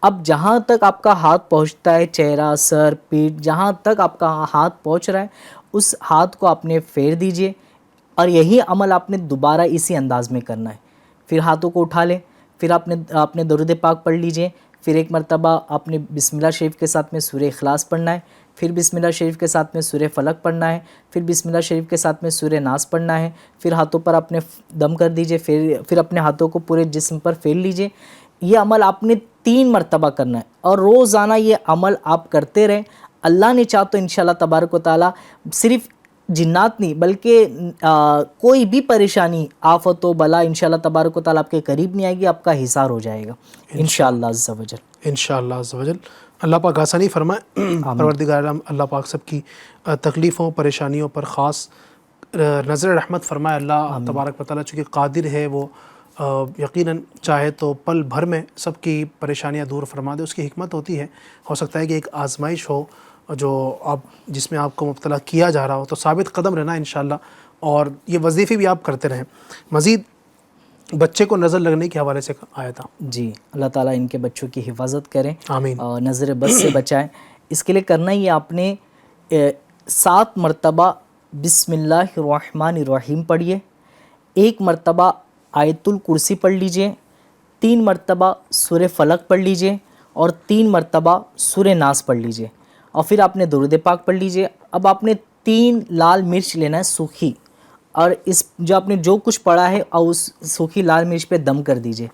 اب جہاں تک آپ کا ہاتھ پہنچتا ہے, چہرہ, سر, پیٹھ, جہاں تک آپ کا ہاتھ پہنچ رہا ہے اس ہاتھ کو آپ نے پھیر دیجئے. اور یہی عمل آپ نے دوبارہ اسی انداز میں کرنا ہے. پھر ہاتھوں کو اٹھا لیں, پھر آپ نے درود پاک پڑھ لیجئے. پھر ایک مرتبہ آپ نے بسم اللہ شریف کے ساتھ میں سورہ اخلاص پڑھنا ہے. پھر بسم اللہ شریف کے ساتھ میں سورہ فلق پڑھنا ہے. پھر بسم اللہ شریف کے ساتھ میں سورہ ناس پڑھنا ہے. پھر ہاتھوں پر آپ نے دم کر دیجئے. پھر اپنے ہاتھوں کو پورے جسم پر پھیر لیجئے. یہ عمل آپ نے 3 مرتبہ کرنا ہے اور روزانہ یہ عمل آپ کرتے رہیں. اللہ نے چاہ تو انشاءاللہ تبارک و تعالیٰ صرف جنات نہیں بلکہ کوئی بھی پریشانی, آفت و بلا انشاءاللہ تبارک و تعالیٰ آپ کے قریب نہیں آئے گی, آپ کا حصار ہو جائے گا انشاءاللہ عز و جل. انشاءاللہ عز و جل. اللہ پاک آسانی فرمائے. پروردگار عالم اللہ پاک سب کی تکلیفوں پریشانیوں پر خاص نظر رحمت فرمائے. اللہ تبارک و تعالیٰ چونکہ قادر ہے, وہ یقیناً چاہے تو پل بھر میں سب کی پریشانیاں دور فرما دے. اس کی حکمت ہوتی ہے. ہو سکتا ہے کہ ایک آزمائش ہو جو جس میں آپ کو مبتلا کیا جا رہا ہو, تو ثابت قدم رہنا انشاءاللہ, اور یہ وظیفے بھی آپ کرتے رہیں. مزید بچے کو نظر لگنے کے حوالے سے آیا تھا. جی, اللہ تعالیٰ ان کے بچوں کی حفاظت کریں, آمین, اور نظر بد سے بچائیں. اس کے لیے کرنا ہی آپ نے 7 مرتبہ بسم اللہ الرحمن الرحیم پڑھیے. 1 مرتبہ آیت الکرسی پڑھ لیجئے. 3 مرتبہ سورہ فلق پڑھ لیجئے اور 3 مرتبہ سورہ ناس پڑھ لیجئے. اور پھر آپ نے درود پاک پڑھ لیجئے. اب آپ نے 3 لال مرچ لینا ہے سوکھی, اور اس جو آپ نے جو کچھ پڑھا ہے اور اس سوکھی لال مرچ پہ دم کر دیجئے.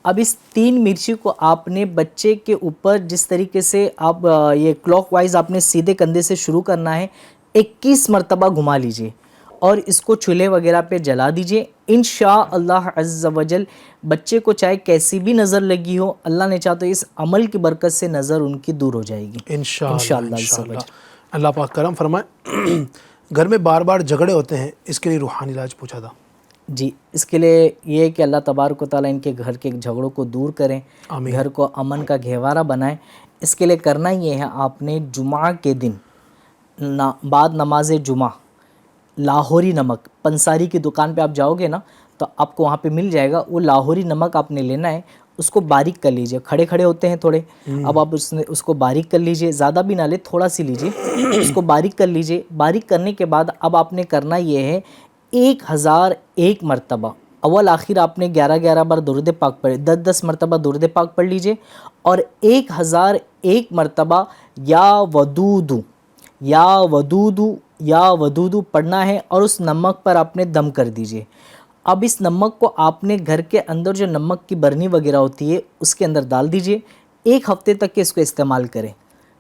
اب اس 3 مرچی کو آپ نے بچے کے اوپر جس طریقے سے آپ یہ کلاک وائز آپ نے سیدھے کندھے سے شروع کرنا ہے 21 مرتبہ گھما لیجئے, اور اس کو چولہے وغیرہ پہ جلا دیجئے. انشاءاللہ عز و جل بچے کو چاہے کیسی بھی نظر لگی ہو, اللہ نے چاہ تو اس عمل کی برکت سے نظر ان کی دور ہو جائے گی انشاءاللہ عز و جل. اللہ پاک کرم فرمائے. گھر میں بار بار جھگڑے ہوتے ہیں, اس کے لیے روحانی علاج پوچھا تھا. جی, اس کے لیے یہ ہے کہ اللہ تبارک و تعالیٰ ان کے گھر کے جھگڑوں کو دور کریں, گھر کو امن کا گہوارہ بنائیں. اس کے لیے کرنا یہ ہے, آپ نے جمعہ کے دن بعد نماز جمعہ لاہوری نمک, پنساری کی دکان پہ آپ جاؤ گے نا تو آپ کو وہاں پہ مل جائے گا. وہ لاہوری نمک آپ نے لینا ہے, اس کو باریک کر لیجئے. کھڑے کھڑے ہوتے ہیں تھوڑے, اب آپ اس کو باریک کر لیجئے, زیادہ بھی نہ لے, تھوڑا سی لیجئے, اس کو باریک کر لیجئے. باریک کرنے کے بعد اب آپ نے کرنا یہ ہے 1001 مرتبہ اول آخر آپ نے 11 بار درود پاک پڑھے, 10 مرتبہ درود پاک پڑھ لیجئے, اور 1001 مرتبہ یا ودودو یا ودودو یا ودودو پڑھنا ہے, اور اس نمک پر آپ نے دم کر دیجئے. اب اس نمک کو آپ نے گھر کے اندر جو نمک کی برنی وغیرہ ہوتی ہے اس کے اندر ڈال دیجئے. 1 ہفتے تک کے اس کو استعمال کریں,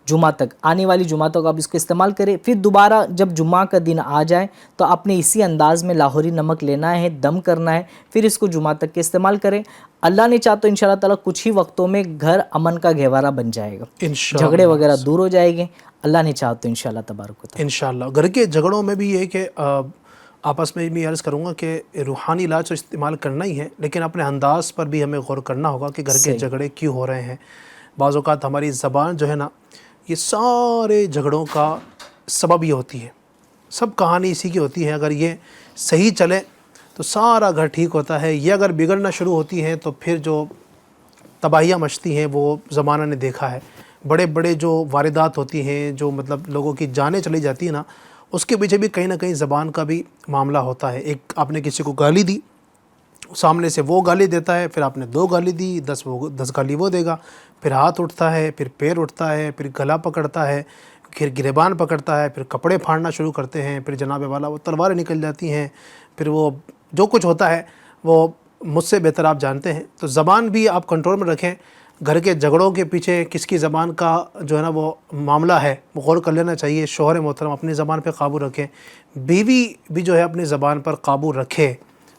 جمعہ تک, آنے والی جمعہ تک آپ اس کو استعمال کریں. پھر دوبارہ جب جمعہ کا دن آ جائے تو آپ نے اسی انداز میں لاہوری نمک لینا ہے, دم کرنا ہے, پھر اس کو جمعہ تک کے استعمال کریں. اللہ نے چاہ تو انشاءاللہ تعالیٰ کچھ ہی وقتوں میں گھر امن کا گہوارہ بن جائے گا, جھگڑے وغیرہ دور ہو جائے گے. اللہ نے چاہ تو انشاءاللہ تبارک و تعالیٰ. انشاءاللہ گھر کے جھگڑوں میں بھی یہ ہے کہ آپس میں بھی عرض کروں گا کہ روحانی علاج تو استعمال کرنا ہی ہے, لیکن اپنے انداز پر بھی ہمیں غور کرنا ہوگا کہ گھر کے جھگڑے کیوں ہو رہے ہیں. بعض اوقات ہماری زبان جو ہے نا, یہ سارے جھگڑوں کا سبب یہ ہوتی ہے. سب کہانی اسی کی ہوتی ہے. اگر یہ صحیح چلے تو سارا گھر ٹھیک ہوتا ہے. یہ اگر بگڑنا شروع ہوتی ہے تو پھر جو تباہیاں مچتی ہیں وہ زمانہ نے دیکھا ہے. بڑے بڑے جو واردات ہوتی ہیں, جو مطلب لوگوں کی جانیں چلی جاتی ہیں نا, اس کے پیچھے بھی کہیں نہ کہیں زبان کا بھی معاملہ ہوتا ہے. ایک آپ نے کسی کو گالی دی, سامنے سے وہ گالی دیتا ہے، پھر آپ نے 2 گالی دی، 10 گالی وہ دے گا، پھر ہاتھ اٹھتا ہے، پھر پیر اٹھتا ہے، پھر گلا پکڑتا ہے، پھر گریبان پکڑتا ہے، پھر کپڑے پھاڑنا شروع کرتے ہیں، پھر جناب والا وہ تلواریں نکل جاتی ہیں، پھر وہ جو کچھ ہوتا ہے وہ مجھ سے بہتر آپ جانتے ہیں۔ تو زبان بھی آپ کنٹرول میں رکھیں۔ گھر کے جھگڑوں کے پیچھے کس کی زبان کا جو ہے نا وہ معاملہ ہے وہ غور کر لینا چاہیے۔ شوہر محترم اپنی زبان پہ قابو رکھیں، بیوی بھی جو ہے اپنی زبان پر قابو رکھے۔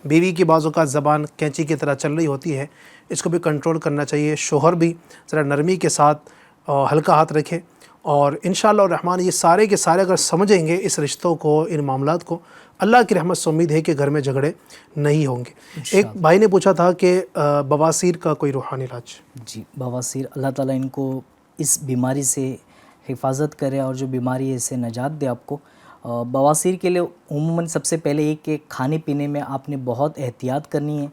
بیوی کی بعض اوقات زبان کینچی کی طرح چل رہی ہوتی ہے، اس کو بھی کنٹرول کرنا چاہیے۔ شوہر بھی ذرا نرمی کے ساتھ ہلکا ہاتھ رکھے، اور انشاءاللہ الرحمن یہ سارے کے سارے اگر سمجھیں گے اس رشتوں کو، ان معاملات کو، اللہ کی رحمت سے امید ہے کہ گھر میں جھگڑے نہیں ہوں گے۔ ایک بھائی نے پوچھا تھا کہ بواسیر کا کوئی روحانی علاج؟ جی، بواسیر، اللہ تعالیٰ ان کو اس بیماری سے حفاظت کرے اور جو بیماری ہے اس سے نجات دے آپ کو۔ بواسیر کے لیے عموماً سب سے پہلے یہ کہ کھانے پینے میں آپ نے بہت احتیاط کرنی ہے۔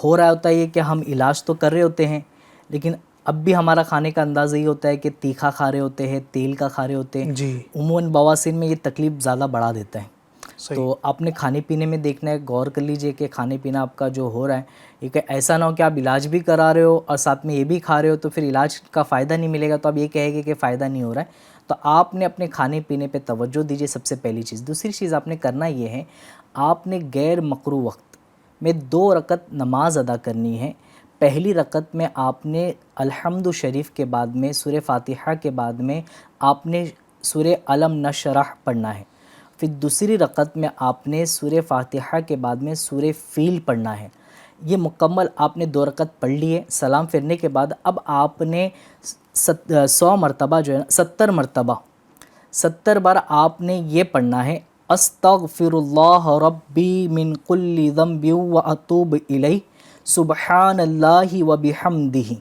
ہو رہا ہوتا ہے یہ کہ ہم علاج تو کر رہے ہوتے ہیں، لیکن اب بھی ہمارا کھانے کا اندازہ یہ ہوتا ہے کہ تیکھا کھا رہے ہوتے ہیں، تیل کا کھا رہے ہوتے ہیں۔ جی، عموماً بواسیر میں یہ تکلیف زیادہ بڑھا دیتا ہے۔ تو آپ نے کھانے پینے میں دیکھنا ہے، غور کر لیجئے کہ کھانے پینا آپ کا جو ہو رہا ہے یہ کہ ایسا نہ ہو کہ آپ علاج بھی کرا رہے ہو اور ساتھ میں یہ بھی کھا رہے ہو، تو پھر علاج کا فائدہ نہیں ملے گا، تو آپ یہ کہیں گے کہ فائدہ نہیں ہو رہا ہے۔ تو آپ نے اپنے کھانے پینے پہ توجہ دیجئے، سب سے پہلی چیز۔ دوسری چیز آپ نے کرنا یہ ہے، آپ نے غیر مکروہ وقت میں 2 رکعت نماز ادا کرنی ہے۔ پہلی رکعت میں آپ نے الحمد شریف کے بعد میں سورہ فاتحہ کے بعد میں آپ نے سورہ الم نشرح پڑھنا ہے۔ پھر دوسری رکعت میں آپ نے سورہ فاتحہ کے بعد میں سورہ فیل پڑھنا ہے۔ یہ مکمل آپ نے 2 رکعت پڑھ لی ہے۔ سلام پھرنے کے بعد اب آپ نے 100 مرتبہ جو ہے 70 بار آپ نے یہ پڑھنا ہے، استغفر اللہ ربی من کل ذنب واتوب الیہ سبحان اللہ وبحمدہ۔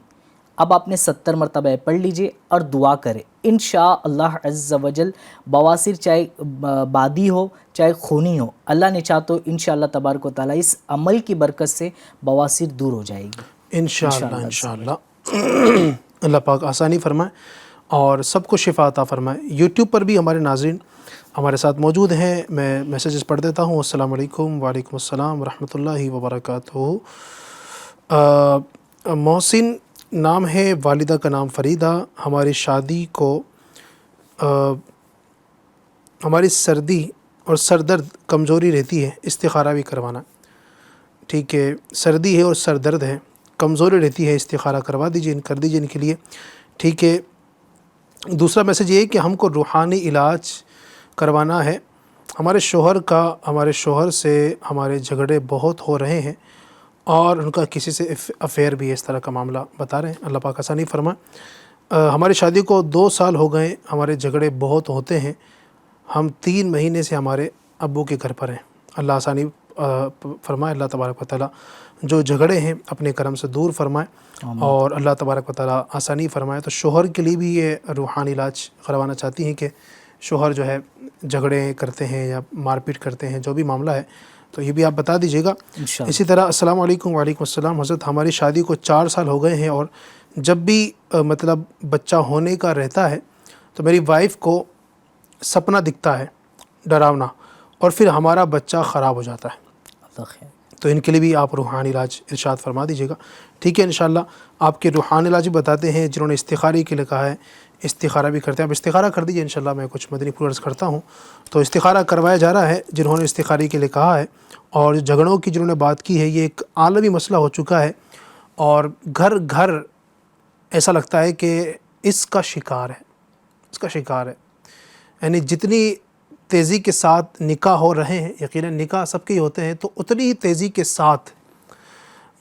اب آپ نے 70 مرتبہ پڑھ لیجئے اور دعا کرے، انشاءاللہ عز وجل بواسیر چاہے بادی ہو چاہے خونی ہو، اللہ نے چاہا تو انشاءاللہ تبارک و تعالیٰ اس عمل کی برکت سے بواسیر دور ہو جائے گی انشاءاللہ۔ اللہ پاک آسانی فرمائے اور سب کو شفا عطا فرمائے۔ یوٹیوب پر بھی ہمارے ناظرین ہمارے ساتھ موجود ہیں، میں میسیجز پڑھ دیتا ہوں۔ السلام علیکم، وعلیکم السلام ورحمۃ اللہ وبرکاتہ۔ محسن نام ہے، والدہ کا نام فریدہ۔ ہماری شادی کو ہماری سردی اور سر درد کمزوری رہتی ہے، استخارہ بھی کروانا۔ ٹھیک ہے، سردی ہے اور سر درد ہے، کمزوری رہتی ہے، استخارہ کروا دیجیے، کر دیجیے ان کے لیے۔ ٹھیک ہے، دوسرا میسیج یہ ہے کہ ہم کو روحانی علاج کروانا ہے۔ ہمارے شوہر سے ہمارے جھگڑے بہت ہو رہے ہیں اور ان کا کسی سے افیئر بھی ہے، اس طرح کا معاملہ بتا رہے ہیں۔ اللہ پاک آسانی فرمائے۔ ہماری شادی کو 2 سال ہو گئے، ہمارے جھگڑے بہت ہوتے ہیں، ہم 3 مہینے سے ہمارے ابو کے گھر پر ہیں۔ اللہ آسانی فرمائے، اللہ تبارک و تعالیٰ جو جھگڑے ہیں اپنے کرم سے دور فرمائے اور اللہ تبارک و تعالیٰ آسانی فرمائے۔ تو شوہر کے لیے بھی یہ روحانی علاج کروانا چاہتی ہیں کہ شوہر جو ہے جھگڑے کرتے ہیں یا مار پیٹ کرتے ہیں، جو بھی معاملہ ہے تو یہ بھی آپ بتا دیجیے گا۔ اسی طرح السلام علیکم، وعلیکم السلام حضرت، ہماری شادی کو 4 سال ہو گئے ہیں اور جب بھی مطلب بچہ ہونے کا رہتا ہے تو میری وائف کو سپنا دکھتا ہے ڈراونا، اور پھر ہمارا بچہ خراب ہو جاتا ہے۔ تو ان کے لیے بھی آپ روحانی علاج ارشاد فرما دیجیے گا۔ ٹھیک ہے، انشاءاللہ آپ کے روحانی علاج بھی بتاتے ہیں۔ جنہوں نے استخارے کے لیے کہا ہے استخارہ بھی کرتے ہیں، آپ استخارہ کر دیجیے، انشاءاللہ میں کچھ مدنی پھول عرض کرتا ہوں۔ تو استخارہ کروایا جا رہا ہے جنہوں نے استخارے کے لیے کہا ہے، اور جھگڑوں کی جنہوں نے بات کی ہے، یہ ایک عالمی مسئلہ ہو چکا ہے اور گھر گھر ایسا لگتا ہے کہ اس کا شکار ہے۔ یعنی جتنی تیزی کے ساتھ نکاح ہو رہے ہیں، یقیناً نکاح سب کے ہی ہوتے ہیں، تو اتنی ہی تیزی کے ساتھ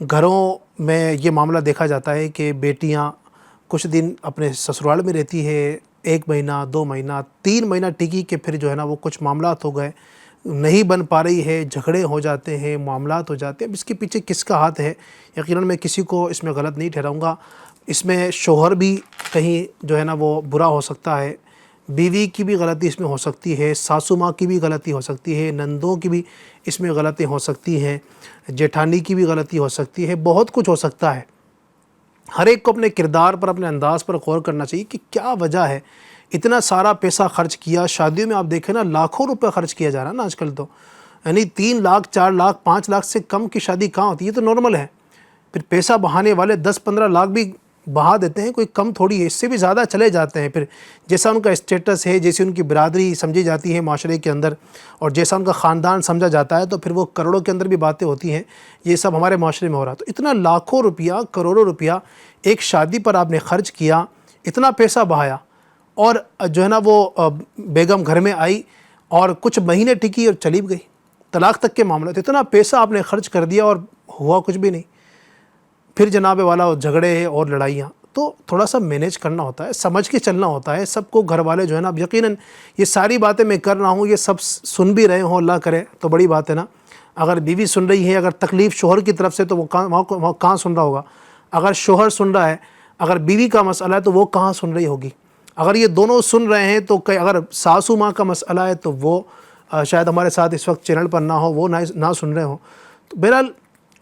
گھروں میں یہ معاملہ دیکھا جاتا ہے کہ بیٹیاں کچھ دن اپنے سسرال میں رہتی ہے، 1 مہینہ 2 مہینہ 3 مہینہ ٹکی کہ پھر جو ہے نا وہ کچھ معاملات ہو گئے، نہیں بن پا رہی ہے، جھگڑے ہو جاتے ہیں، معاملات ہو جاتے ہیں۔ اب اس کے پیچھے کس کا ہاتھ ہے؟ یقیناً میں کسی کو اس میں غلط نہیں ٹھہراؤں گا۔ اس میں شوہر بھی کہیں جو ہے نا وہ برا ہو سکتا ہے، بیوی کی بھی غلطی اس میں ہو سکتی ہے، ساسو ماں کی بھی غلطی ہو سکتی ہے، نندوں کی بھی اس میں غلطی ہو سکتی ہیں، جیٹھانی کی بھی غلطی ہو سکتی ہے، بہت کچھ ہو سکتا ہے۔ ہر ایک کو اپنے کردار پر، اپنے انداز پر غور کرنا چاہیے کہ کیا وجہ ہے اتنا سارا پیسہ خرچ کیا۔ شادیوں میں آپ دیکھیں نا لاکھوں روپے خرچ کیا جا رہا ہے نا آج کل، یعنی 3 لاکھ 4 لاکھ 5 لاکھ سے کم کی شادی کہاں ہوتی ہے؟ یہ تو نارمل ہے. پھر پیسہ بہانے والے 10-15 لاکھ بھی بہا دیتے ہیں, کوئی کم تھوڑی ہے, اس سے بھی زیادہ چلے جاتے ہیں. پھر جیسا ان کا اسٹیٹس ہے, جیسی ان کی برادری سمجھی جاتی ہے معاشرے کے اندر, اور جیسا ان کا خاندان سمجھا جاتا ہے, تو پھر وہ کروڑوں کے اندر بھی باتیں ہوتی ہیں. یہ سب ہمارے معاشرے میں ہو رہا. تو اتنا لاکھوں روپیہ کروڑوں روپیہ ایک شادی پر آپ نے خرچ کیا, اتنا پیسہ بہایا, اور جو ہے نا وہ بیگم گھر میں آئی اور کچھ مہینے ٹکی اور چلی بھی گئی, طلاق تک کے معاملات. اتنا پیسہ آپ نے خرچ کر دیا اور ہوا کچھ بھی نہیں. پھر جناب والا جھگڑے اور لڑائیاں. تو تھوڑا سا مینیج کرنا ہوتا ہے, سمجھ کے چلنا ہوتا ہے. سب کو گھر والے جو ہے نا, اب یقیناً یہ ساری باتیں میں کر رہا ہوں, یہ سب سن بھی رہے ہوں, اللہ کرے تو بڑی بات ہے نا. اگر بیوی سن رہی ہے, اگر تکلیف شوہر کی طرف سے, تو وہ کہاں سن رہا ہوگا. اگر شوہر سن رہا ہے, اگر بیوی کا مسئلہ ہے, تو وہ کہاں سن رہی ہوگی. اگر یہ دونوں سن رہے ہیں, تو اگر ساسو ماں کا مسئلہ ہے, تو وہ شاید ہمارے ساتھ اس وقت چینل پر نہ ہو, وہ نہ سن رہے ہوں. تو بہرحال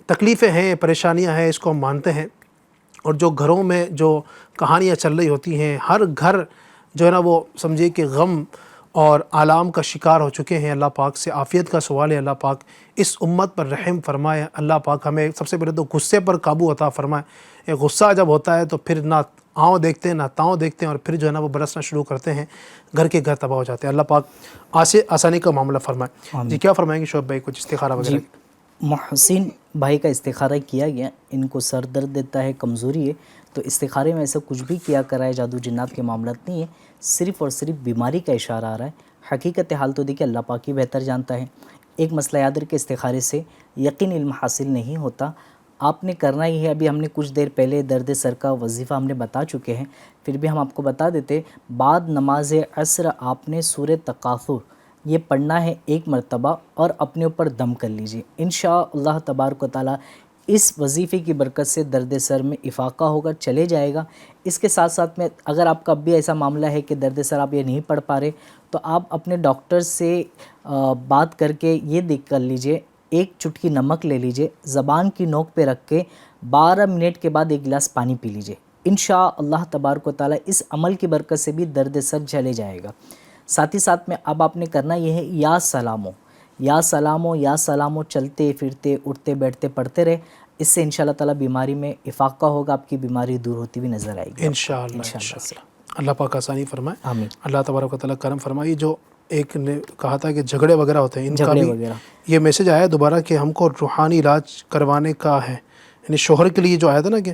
تکلیفیں ہیں, پریشانیاں ہیں, اس کو ہم مانتے ہیں. اور جو گھروں میں جو کہانیاں چل رہی ہوتی ہیں, ہر گھر جو ہے نا وہ سمجھے کہ غم اور آلام کا شکار ہو چکے ہیں. اللہ پاک سے عافیت کا سوال ہے, اللہ پاک اس امت پر رحم فرمائے. اللہ پاک ہمیں سب سے پہلے تو غصے پر قابو عطا فرمائے. غصہ جب ہوتا ہے تو پھر نہ آؤں دیکھتے ہیں نہ تاؤں دیکھتے ہیں, اور پھر جو ہے نا وہ برسنا شروع کرتے ہیں, گھر کے گھر تباہ ہو جاتے ہیں. اللہ پاک آسانی کا معاملہ فرمائے. جی کیا فرمائیں گے شعیب بھائی, کچھ استخارہ وغیرہ؟ محسن بھائی کا استخارہ کیا گیا, ان کو سر درد دیتا ہے, کمزوری ہے, تو استخارے میں ایسا کچھ بھی کیا کرا ہے, جادو جنات کے معاملات نہیں ہے, صرف اور صرف بیماری کا اشارہ آ رہا ہے. حقیقت حال تو دیکھیے اللہ پاک ہی بہتر جانتا ہے. ایک مسئلہ یاد رکھے, استخارے سے یقین علم حاصل نہیں ہوتا. آپ نے کرنا ہی ہے, ابھی ہم نے کچھ دیر پہلے درد سر کا وظیفہ ہم نے بتا چکے ہیں, پھر بھی ہم آپ کو بتا دیتے. بعد نماز عصر آپ نے سورہ تکاثر یہ پڑھنا ہے 1 مرتبہ, اور اپنے اوپر دم کر لیجئے. انشاءاللہ تبارک و تعالی اس وظیفے کی برکت سے درد سر میں افاقہ ہوگا, چلے جائے گا. اس کے ساتھ ساتھ میں اگر آپ کا بھی ایسا معاملہ ہے کہ درد سر آپ یہ نہیں پڑھ پا رہے, تو آپ اپنے ڈاکٹر سے بات کر کے یہ دیکھ کر لیجئے, 1 چٹکی نمک لے لیجئے, زبان کی نوک پہ رکھ کے 12 منٹ کے بعد 1 گلاس پانی پی لیجئے. انشاءاللہ تبارک و تعالی اس عمل کی برکت سے بھی درد سر چلے جائے گا. ساتھ ہی ساتھ میں اب آپ نے کرنا یہ ہے, یا سلامو یا سلامو یا سلامو, چلتے پھرتے اٹھتے بیٹھتے پڑھتے رہے. اس سے انشاءاللہ تعالی بیماری میں افاقہ ہوگا, آپ کی بیماری دور ہوتی بھی نظر آئے گی انشاءاللہ. اللہ پاک آسانی فرمائے. آمین. اللہ تبارک و تعالی کرم فرمائے. جو ایک نے کہا تھا کہ جھگڑے وغیرہ ہوتے ہیں, ان کا بھی یہ میسج آیا دوبارہ کہ ہم کو روحانی علاج کروانے کا ہے. یعنی شوہر کے لیے جو آیا تھا نا کہ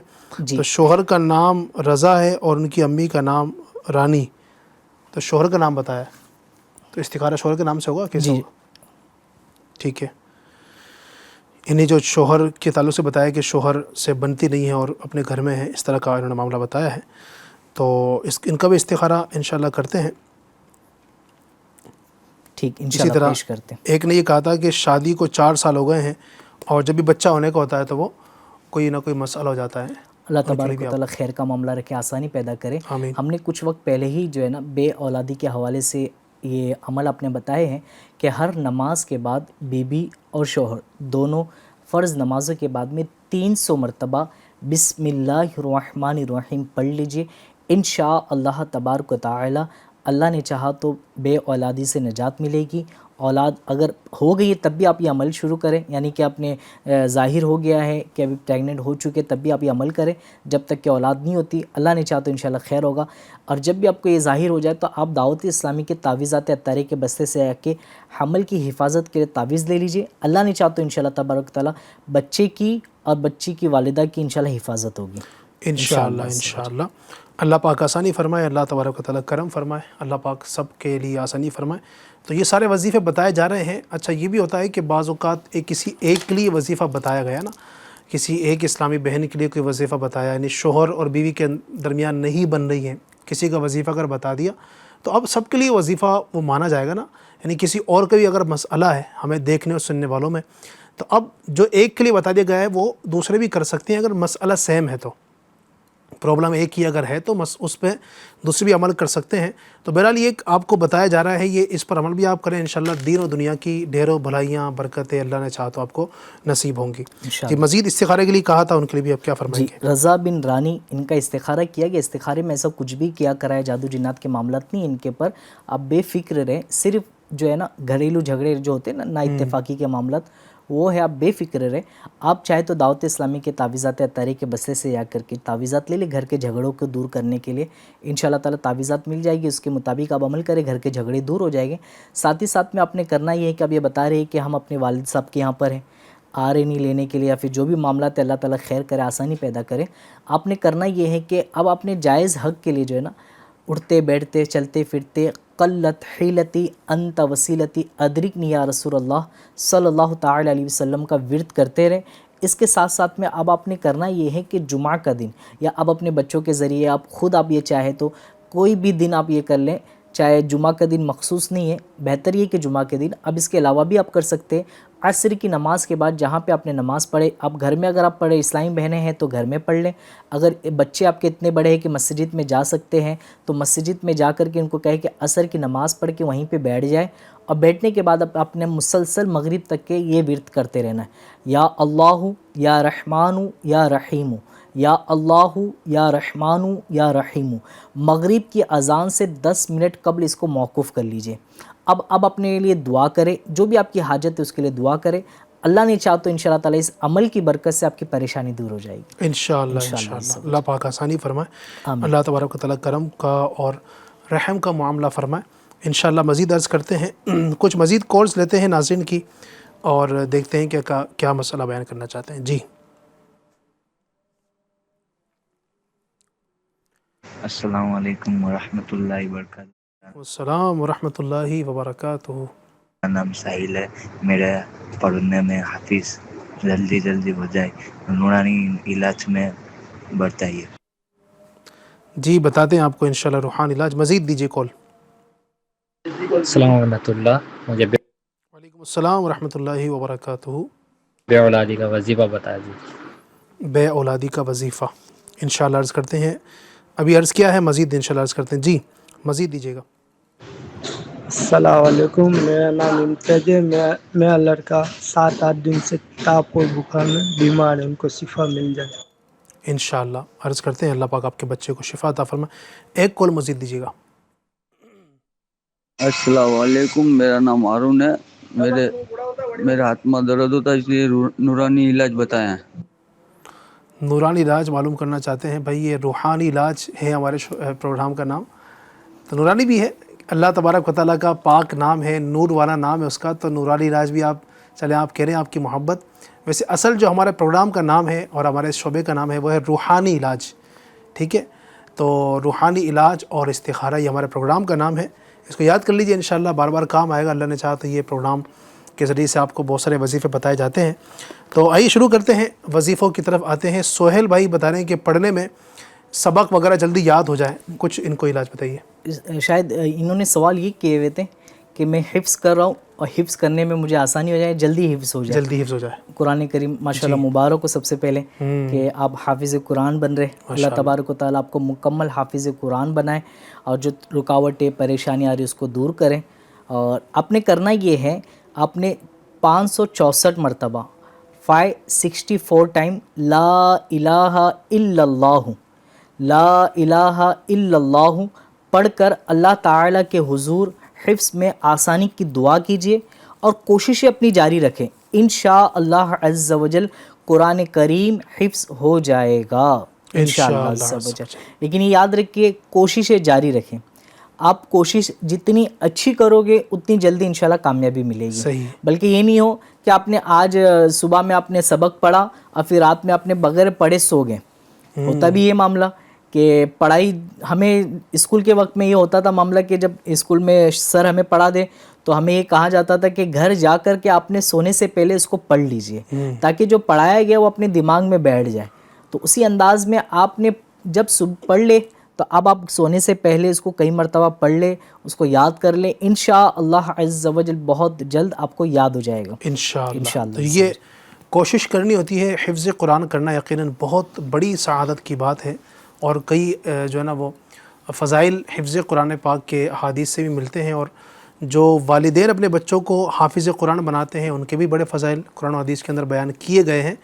تو شوہر کا نام رضا ہے اور ان کی امی کا نام رانی, تو شوہر کا نام بتایا, تو استخارہ شوہر کے نام سے ہوگا کیسے ہوگا؟ ٹھیک ہے. انہیں جو شوہر کے تعلق سے بتایا کہ شوہر سے بنتی نہیں ہے اور اپنے گھر میں ہے, اس طرح کا انہوں نے معاملہ بتایا ہے, تو ان کا بھی استخارہ انشاءاللہ کرتے ہیں. ٹھیک, اسی طرح ایک نے یہ کہا تھا کہ شادی کو 4 سال ہو گئے ہیں, اور جب بھی بچہ ہونے کا ہوتا ہے تو وہ کوئی نہ کوئی مسئلہ ہو جاتا ہے. اللہ تبارک و تعالی خیر کا معاملہ رکھے, آسانی پیدا کرے. ہم نے کچھ وقت پہلے ہی جو ہے نا بے اولادی کے حوالے سے یہ عمل آپ نے بتائے ہیں کہ ہر نماز کے بعد بیوی اور شوہر دونوں فرض نمازوں کے بعد میں 300 مرتبہ بسم اللہ الرحمن الرحیم پڑھ لیجئے. انشاءاللہ تبارک و تعالی اللہ نے چاہا تو بے اولادی سے نجات ملے گی. اولاد اگر ہو گئی ہے تب بھی آپ یہ عمل شروع کریں, یعنی کہ آپ نے ظاہر ہو گیا ہے کہ ابھی پریگننٹ ہو چکے, تب بھی آپ یہ عمل کریں جب تک کہ اولاد نہیں ہوتی. اللہ نے چاہا تو انشاءاللہ خیر ہوگا. اور جب بھی آپ کو یہ ظاہر ہو جائے تو آپ دعوت اسلامی کے تعویذات عطارے کے بستے سے آ کے حمل کی حفاظت کے لیے تعویذ لے لیجئے. اللہ نے چاہا تو انشاءاللہ تبارک تعالیٰ بچے کی اور بچی کی والدہ کی انشاءاللہ حفاظت ہوگی انشاءاللہ. اللہ پاک آسانی فرمائے, اللہ تبارک و تعالیٰ کرم فرمائے, اللہ پاک سب کے لیے آسانی فرمائے. تو یہ سارے وظیفے بتائے جا رہے ہیں. اچھا یہ بھی ہوتا ہے کہ بعض اوقات کسی ایک کے لیے وظیفہ بتایا گیا نا, کسی ایک اسلامی بہن کے لیے کوئی وظیفہ بتایا, یعنی شوہر اور بیوی کے درمیان نہیں بن رہی ہے, کسی کا وظیفہ اگر بتا دیا تو اب سب کے لیے وظیفہ وہ مانا جائے گا نا. یعنی کسی اور کا بھی اگر مسئلہ ہے ہمیں دیکھنے اور سننے والوں میں, تو اب جو ایک کے لیے بتا دیا گیا ہے وہ دوسرے بھی کر سکتے ہیں اگر مسئلہ سیم ہے, تو پرابلم ایک ہی اگر ہے تو اس پہ دوسرے بھی عمل کر سکتے ہیں. تو بہرحال یہ آپ کو بتایا جا رہا ہے, یہ اس پر عمل بھی آپ کریں, انشاءاللہ دین و دنیا کی ڈھیروں بھلائیاں برکتیں اللہ نے چاہا تو آپ کو نصیب ہوں گی. جی مزید استخارے کے لیے کہا تھا, ان کے لیے بھی آپ کیا فرمائیں گے؟ رضا بن رانی, ان کا استخارہ کیا گیا. استخارے میں ایسا کچھ بھی کیا کرا ہے, جادو جنات کے معاملات نہیں ان کے پر, آپ بے فکر رہیں. صرف جو ہے نا گھریلو جھگڑے جو ہوتے ہیں نا اتفاقی کے معاملات، وہ ہے آپ بے فکر رہے. آپ چاہے تو دعوت اسلامی کے تعویذات اطہاری کے بسے سے جا کر کے تعویذات لے لے گھر کے جھگڑوں کو دور کرنے کے لیے. انشاءاللہ تعالیٰ تعویذات مل جائے گی، اس کے مطابق آپ عمل کریں، گھر کے جھگڑے دور ہو جائیں گے. ساتھ ہی ساتھ میں آپ نے کرنا یہ ہے کہ اب یہ بتا رہے ہیں کہ ہم اپنے والد صاحب کے یہاں پر ہیں، آ رہے نہیں لینے کے لیے، یا پھر جو بھی معاملات اللہ تعالیٰ خیر کرے، آسانی پیدا کرے. آپ نے کرنا یہ ہے کہ اب اپنے جائز حق کے لیے جو ہے نا اٹھتے بیٹھتے چلتے پھرتے قلت حیلتی انت وسیلتی ادرکنی یا رسول اللہ صلی اللہ تعالی علیہ وسلم کا ورد کرتے رہے. اس کے ساتھ ساتھ میں اب آپ نے کرنا یہ ہے کہ جمعہ کا دن یا اب اپنے بچوں کے ذریعے آپ خود آپ یہ چاہے تو کوئی بھی دن آپ یہ کر لیں، چاہے جمعہ کا دن مخصوص نہیں ہے، بہتر یہ کہ جمعہ کے دن. اب اس کے علاوہ بھی آپ کر سکتے ہیں عصر کی نماز کے بعد جہاں پہ آپ نے نماز پڑھے، اب گھر میں اگر آپ پڑھے، اسلامی بہنیں ہیں تو گھر میں پڑھ لیں. اگر بچے آپ کے اتنے بڑے ہیں کہ مسجد میں جا سکتے ہیں تو مسجد میں جا کر کے ان کو کہے کہ عصر کی نماز پڑھ کے وہیں پہ بیٹھ جائے، اور بیٹھنے کے بعد آپ نے مسلسل مغرب تک کے یہ ورد کرتے رہنا ہے. یا اللہ یا رحمان یا رحیم، یا اللہ یا رحمان یا رحیم. مغرب کی اذان سے 10 منٹ قبل اس کو موقوف کر لیجئے. اب اپنے لیے دعا کرے، جو بھی آپ کی حاجت ہے اس کے لیے دعا کرے. اللہ نے چاہا تو انشاءاللہ تعالیٰ اس عمل کی برکت سے آپ کی پریشانی دور ہو جائے گی انشاءاللہ. اللہ پاک آسانی فرمائے، اللہ تبارک و تعالیٰ کرم کا اور رحم کا معاملہ فرمائے. انشاءاللہ مزید عرض کرتے ہیں، کچھ مزید کالز لیتے ہیں ناظرین کی اور دیکھتے ہیں کہ کیا مسئلہ بیان کرنا چاہتے ہیں. جی السلام علیکم ورحمۃ اللہ وبرکاتہ. السلام ورحمۃ اللہ وبرکاتہ. میرا نام ساحل ہے، میرا پڑھنے میں حافظ جلدی ہو جائے، نورانی علاج میں بتائیے. جی بتاتے ہیں آپ کو انشاءاللہ روحانی علاج. مزید دیجیے کال. السلام ورحمۃ اللہ. مجھے وعلیکم السلام ورحمۃ اللہ وبرکاتہ. بے اولادی کا وظیفہ بتا دیجیے. بے اولادی کا وظیفہ انشاءاللہ عرض کرتے ہیں. ابھی عرض کیا ہے، مزید انشاءاللہ عرض کرتے ہیں. جی مزید دیجیے گا. السلام علیکم، میرا نام امتیاز ہے. میرا لڑکا 7-8 دن سے تاپ اور بخار میں بیمار ہے، ان کو شفا مل جائے. انشاءاللہ عرض کرتے ہیں اللہ پاک آپ کے بچے کو شفا عطا فرمائے. ایک کال مزید دیجیے گا. السلام علیکم، میرا نام ہارون ہے. میرے ہاتھ میں درد ہوتا ہے، اس لیے نورانی علاج بتائیں. نورانی علاج معلوم کرنا چاہتے ہیں بھائی، یہ روحانی علاج ہے ہمارے پروگرام کا نام. تو نورانی بھی ہے، اللہ تبارک و تعالیٰ کا پاک نام ہے، نور والا نام ہے اس کا. تو نورانی علاج بھی آپ چلیں، آپ کہہ رہے ہیں آپ کی محبت. ویسے اصل جو ہمارے پروگرام کا نام ہے اور ہمارے شعبے کا نام ہے وہ ہے روحانی علاج. ٹھیک ہے، تو روحانی علاج اور استخارہ یہ ہمارے پروگرام کا نام ہے. اس کو یاد کر لیجئے، انشاءاللہ بار بار کام آئے گا. اللہ نے چاہا تو یہ پروگرام کے ذریعے سے آپ کو بہت سارے وظیفے بتائے جاتے ہیں. تو آئیے شروع کرتے ہیں، وظیفوں کی طرف آتے ہیں. سہیل بھائی بتا رہے ہیں کہ پڑھنے میں سبق وغیرہ جلدی یاد ہو جائے، کچھ ان کو علاج بتائیے. شاید انہوں نے سوال یہ کیے ہوئے تھے کہ میں حفظ کر رہا ہوں اور حفظ کرنے میں مجھے آسانی ہو جائے، جلدی حفظ ہو جائے. قرآن کریم ماشاءاللہ مبارک ہو سب سے پہلے کہ آپ حافظ قرآن بن رہے. اللہ تبارک و تعالیٰ آپ کو مکمل حافظ قرآن بنائے اور جو رکاوٹیں پریشانی آ رہی ہے اس کو دور کریں. اور آپ نے کرنا یہ ہے، آپ نے 564 مرتبہ 564 ٹائم لا الہ الا اللہ، لا الہ الا اللہ پڑھ کر اللہ تعالیٰ کے حضور حفظ میں آسانی کی دعا کیجیے اور کوششیں اپنی جاری رکھیں. انشاءاللہ عز و جل قرآن کریم حفظ ہو جائے گا انشاءاللہ عز و جل. لیکن یہ یاد رکھیے کوششیں جاری رکھیں. آپ کوشش جتنی اچھی کرو گے اتنی جلدی انشاءاللہ کامیابی ملے گی. بلکہ یہ نہیں ہو کہ آپ نے آج صبح میں آپ نے سبق پڑھا اور پھر رات میں آپ نے بغیر پڑھے سو گئے. ہوتا بھی یہ معاملہ کہ پڑھائی ہمیں اسکول کے وقت میں یہ ہوتا تھا معاملہ کہ جب اسکول میں سر ہمیں پڑھا دے تو ہمیں یہ کہا جاتا تھا کہ گھر جا کر کے آپ نے سونے سے پہلے اس کو پڑھ لیجئے تاکہ جو پڑھایا گیا وہ اپنے دماغ میں بیٹھ جائے. تو اسی انداز میں آپ نے جب صبح پڑھ لے تو اب آپ سونے سے پہلے اس کو کئی مرتبہ پڑھ لے، اس کو یاد کر لے. انشاءاللہ عز و جل بہت جلد آپ کو یاد ہو جائے گا انشاءاللہ. تو یہ کوشش کرنی ہوتی ہے. حفظ قرآن کرنا یقیناً بہت بڑی سعادت کی بات ہے اور کئی جو ہے نا وہ فضائل حفظ قرآن پاک کے احادیث سے بھی ملتے ہیں. اور جو والدین اپنے بچوں کو حافظ قرآن بناتے ہیں ان کے بھی بڑے فضائل قرآن و حدیث کے اندر بیان کیے گئے ہیں.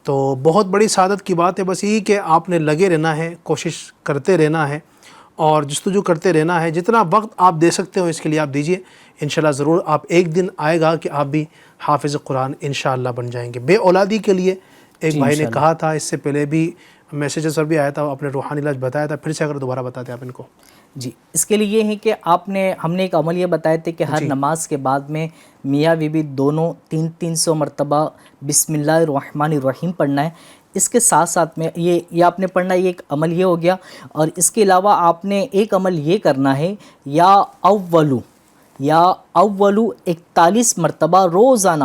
تو بہت بڑی سعادت کی بات ہے. بس یہی کہ آپ نے لگے رہنا ہے، کوشش کرتے رہنا ہے اور جستجو کرتے رہنا ہے. جتنا وقت آپ دے سکتے ہو اس کے لیے آپ دیجئے. انشاءاللہ ضرور آپ ایک دن آئے گا کہ آپ بھی حافظ قرآن انشاءاللہ بن جائیں گے. بے اولادی کے لیے ایک بھائی نے کہا تھا، اس سے پہلے بھی میسیجز پر بھی آیا تھا، اپنے روحانی علاج بتایا تھا، پھر سے اگر دوبارہ بتاتے آپ ان کو. جی اس کے لیے یہ ہے کہ ہم نے ایک عمل یہ بتایا تھے کہ ہر نماز کے بعد میں میاں بیوی دونوں 300 مرتبہ بسم اللہ الرحمن الرحیم پڑھنا ہے. اس کے ساتھ ساتھ میں یہ آپ نے پڑھنا ہے، یہ ایک عمل یہ ہو گیا. اور اس کے علاوہ آپ نے ایک عمل یہ کرنا ہے، یا اولو 41 مرتبہ روزانہ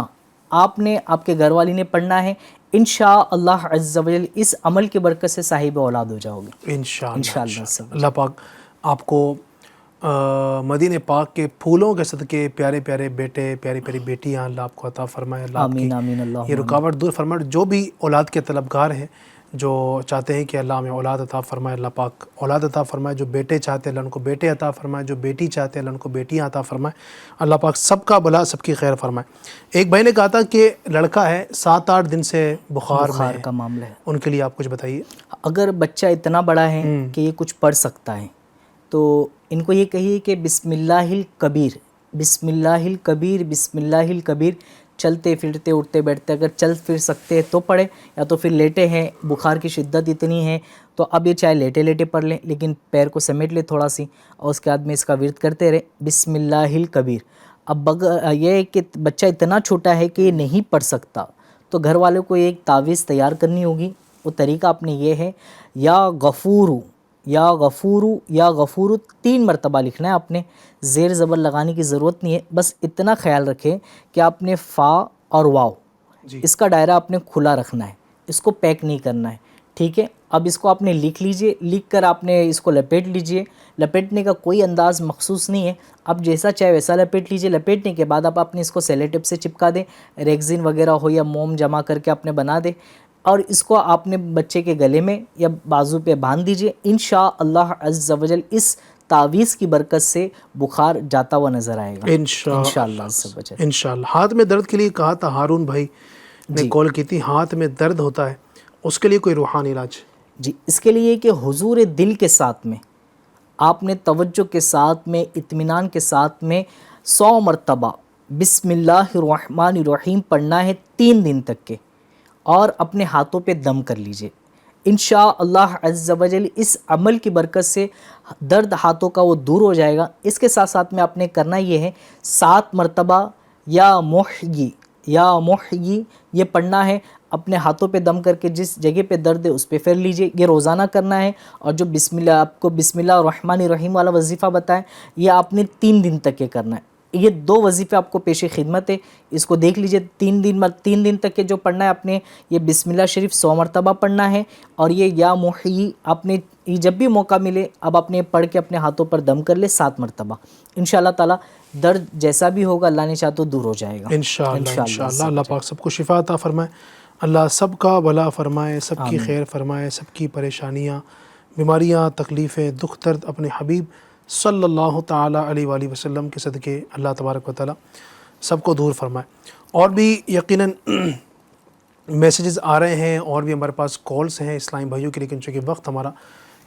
آپ نے آپ کے گھر والی نے پڑھنا ہے. انشاءاللہ عز و جل اس عمل کی برکت سے صاحب اولاد ہو جاؤ گے انشاءاللہ. اللہ پاک آپ کو مدینہ پاک کے پھولوں کے صدقے پیارے پیارے بیٹے، پیاری پیاری بیٹیاں اللہ آپ کو عطا فرمائے. اللہ آپ کی یہ رکاوٹ دور فرمائے. جو بھی اولاد کے طلبگار ہیں، جو چاہتے ہیں کہ اللہ ہمیں اولاد عطا فرمائے، اللہ پاک اولاد عطا فرمائے. جو بیٹے چاہتے ہیں اللہ ان کو بیٹے عطا فرمائے، جو بیٹی چاہتے ہیں اللہ ان کو بیٹیاں عطا فرمائے. اللہ پاک سب کا بھلا، سب کی خیر فرمائے. ایک بھائی نے کہا تھا کہ لڑکا ہے 7-8 دن سے بخار کا معاملہ ہے، ان کے لیے آپ کچھ بتائیے. اگر بچہ اتنا بڑا ہے کہ یہ کچھ پڑھ سکتا ہے تو ان کو یہ کہیے کہ بسم اللہ الکبیر، بسم اللہ الکبیر، بسم اللہ الکبیر. چلتے پھرتے اٹھتے بیٹھتے اگر چل پھر سکتے ہیں تو پڑھے، یا تو پھر لیٹے ہیں، بخار کی شدت اتنی ہے تو اب یہ چاہے لیٹے لیٹے پڑھ لیں، لیکن پیر کو سمیٹ لے تھوڑا سی، اور اس کے بعد میں اس کا ورد کرتے رہے بسم اللہ الکبیر. اب یہ ہے کہ بچہ اتنا چھوٹا ہے کہ یہ نہیں پڑھ سکتا تو گھر والوں کو ایک تعویذ تیار کرنی ہوگی. وہ طریقہ اپنے یہ ہے، یا غفورو یا غفورو یا غفورو 3 مرتبہ لکھنا ہے. آپ نے زیر زبر لگانے کی ضرورت نہیں ہے، بس اتنا خیال رکھیں کہ آپ نے فا اور واو اس کا دائرہ آپ نے کھلا رکھنا ہے، اس کو پیک نہیں کرنا ہے. ٹھیک ہے، اب اس کو آپ نے لکھ لیجئے، لکھ کر آپ نے اس کو لپیٹ لیجئے. لپیٹنے کا کوئی انداز مخصوص نہیں ہے، آپ جیسا چاہے ویسا لپیٹ لیجئے. لپیٹنے کے بعد آپ اپنے اس کو سیلو ٹیپ سے چپکا دیں، ریگزین وغیرہ ہو یا موم جمع کر کے آپ نے بنا دیں، اور اس کو آپ نے بچے کے گلے میں یا بازو پہ باندھ دیجئے. انشاءاللہ عز و جل اس تعویذ کی برکت سے بخار جاتا ہوا نظر آئے گا انشاءاللہ عز و جل. انشاءاللہ. ہاتھ میں درد کے لیے کہا تھا، ہارون بھائی نے کال کی تھی، ہاتھ میں درد ہوتا ہے، اس کے لیے کوئی روحانی علاج؟ جی اس کے لیے کہ حضور دل کے ساتھ میں آپ نے توجہ کے ساتھ میں اطمینان کے ساتھ میں 100 مرتبہ بسم اللہ الرحمن الرحیم پڑھنا ہے 3 دن تک کے، اور اپنے ہاتھوں پہ دم کر لیجئے. انشاءاللہ عز و جل اس عمل کی برکت سے درد ہاتھوں کا وہ دور ہو جائے گا. اس کے ساتھ ساتھ میں آپ نے کرنا یہ ہے 7 مرتبہ یا محیی یہ پڑھنا ہے. اپنے ہاتھوں پہ دم کر کے جس جگہ پہ درد ہے اس پہ پھیر لیجئے. یہ روزانہ کرنا ہے. اور جو آپ کو بسم اللہ الرحمن الرحیم والا وظیفہ بتائیں، یہ آپ نے 3 دن تک یہ کرنا ہے. یہ 2 وظیفے آپ کو پیش خدمت ہے، اس کو دیکھ لیجئے. 3 دن تک کے جو پڑھنا ہے آپ نے، یہ بسم اللہ شریف 100 مرتبہ پڑھنا ہے، اور یہ یا محیی آپ نے جب بھی موقع ملے اب اپنے پڑھ کے اپنے ہاتھوں پر دم کر لے 7 مرتبہ. انشاءاللہ تعالی درد جیسا بھی ہوگا اللہ نے چاہا تو دور ہو جائے گا انشاءاللہ. اللہ پاک سب کو شفا عطا فرمائے، اللہ سب کا بھلا فرمائے، سب کی خیر فرمائے، سب کی پریشانیاں، بیماریاں، تکلیفیں، دکھ درد اپنے حبیب صلی اللہ تعالیٰ علیہ وآلہ وسلم کے صدقے اللہ تبارک و تعالیٰ سب کو دور فرمائے. اور بھی یقیناً میسیجز آ رہے ہیں، اور بھی ہمارے پاس کالز ہیں اسلامی بھائیوں کے، لیکن چونکہ وقت ہمارا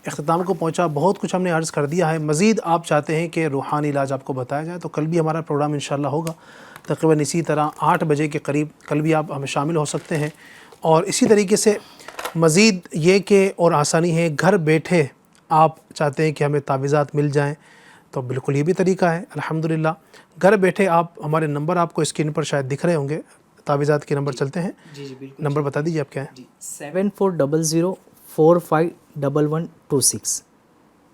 اختتام کو پہنچا، بہت کچھ ہم نے عرض کر دیا ہے. مزید آپ چاہتے ہیں کہ روحانی علاج آپ کو بتایا جائے تو کل بھی ہمارا پروگرام انشاءاللہ ہوگا تقریباً اسی طرح 8 بجے کے قریب. کل بھی آپ ہمیں شامل ہو سکتے ہیں. اور اسی طریقے سے مزید یہ کہ اور آسانی ہے، گھر بیٹھے آپ چاہتے ہیں کہ ہمیں تعویذات مل جائیں تو بالکل یہ بھی طریقہ ہے. الحمدللہ گھر بیٹھے آپ ہمارے نمبر آپ کو اسکرین پر شاید دکھ رہے ہوں گے، تعویذات کے نمبر چلتے ہیں. جی بالکل. نمبر بتا دیجیے آپ کیا ہے. 7400451126.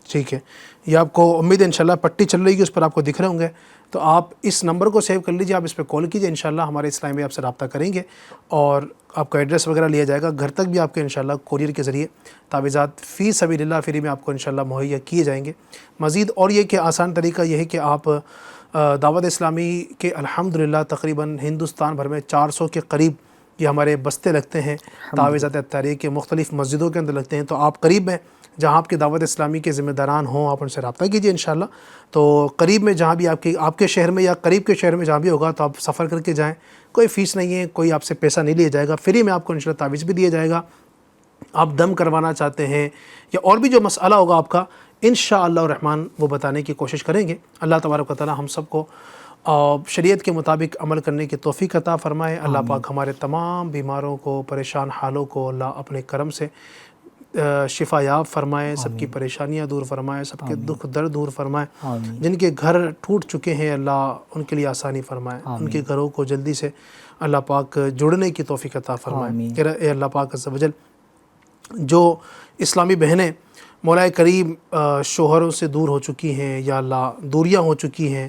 ٹھیک ہے، یہ آپ کو امید ہے انشاءاللہ پٹی چل رہی ہے اس پر آپ کو دکھ رہے ہوں گے، تو آپ اس نمبر کو سیو کر لیجیے، آپ اس پہ کال کیجیے. انشاءاللہ ہمارے اسلامی بھائی آپ سے رابطہ کریں گے اور آپ کا ایڈریس وغیرہ لیا جائے گا. گھر تک بھی آپ کے انشاءاللہ کوریئر کے ذریعے تعویذات فی سبیل اللہ فری میں آپ کو انشاءاللہ مہیا کیے جائیں گے. مزید اور یہ کہ آسان طریقہ یہ ہے کہ آپ دعوت اسلامی کے الحمدللہ تقریباً ہندوستان بھر میں 400 کے قریب یہ ہمارے بستے لگتے ہیں، تعویذات اتاری کے مختلف مسجدوں کے اندر لگتے ہیں. تو آپ قریب میں جہاں آپ کی دعوت اسلامی کے ذمہ داران ہوں آپ ان سے رابطہ کیجیے انشاءاللہ. تو قریب میں جہاں بھی آپ کے شہر میں یا قریب کے شہر میں جہاں بھی ہوگا تو آپ سفر کر کے جائیں. کوئی فیس نہیں ہے، کوئی آپ سے پیسہ نہیں لیا جائے گا، فری میں آپ کو انشاءاللہ تعویذ بھی دیا جائے گا. آپ دم کروانا چاہتے ہیں یا اور بھی جو مسئلہ ہوگا آپ کا، انشاءاللہ الرحمن وہ بتانے کی کوشش کریں گے۔ اللہ تبارک و تعالی ہم سب کو شریعت کے مطابق عمل کرنے کی توفیق عطا فرمائے۔ اللہ پاک ہمارے تمام بیماروں کو، پریشان حالوں کو اللہ اپنے کرم سے شفا یاب فرمائے، سب کی پریشانیاں دور فرمائے، سب کے دکھ درد دور فرمائے۔ جن کے گھر ٹوٹ چکے ہیں اللہ ان کے لیے آسانی فرمائے، ان کے گھروں کو جلدی سے اللہ پاک جڑنے کی توفیق عطا فرمائے۔ اے اللہ پاک عز و جل، جو اسلامی بہنیں مولا کریم شوہروں سے دور ہو چکی ہیں یا اللہ دوریاں ہو چکی ہیں،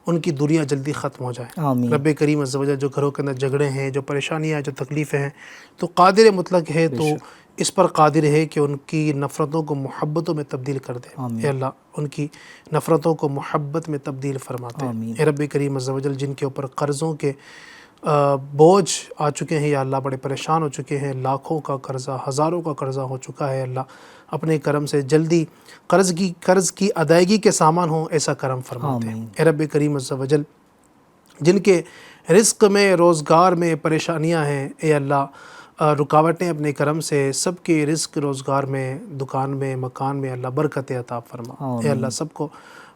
ان کی دوریاں جلدی ختم ہو جائیں۔ رب کریم عز و جل جو گھروں کے اندر جھگڑے ہیں، جو پریشانیاں ہیں، جو تکلیفیں ہیں، تو قادر مطلق ہے، تو اس پر قادر ہے کہ ان کی نفرتوں کو محبتوں میں تبدیل کر دے۔ اے اللہ ان کی نفرتوں کو محبت میں تبدیل فرماتے ہیں۔ اے رب کریم عز و جل، جن کے اوپر قرضوں کے بوجھ آ چکے ہیں یا اللہ بڑے پریشان ہو چکے ہیں، لاکھوں کا قرضہ، ہزاروں کا قرضہ ہو چکا ہے، اللہ اپنے کرم سے جلدی قرض کی ادائیگی کے سامان ہوں، ایسا کرم فرماتے ہیں۔ اے رب کریم عز و جل، جن کے رزق میں، روزگار میں پریشانیاں ہیں، اے اللہ رکاوٹیں اپنے کرم سے سب کے رزق روزگار میں، دکان میں، مکان میں اللہ برکتیں عطا فرما۔ اے اللہ سب کو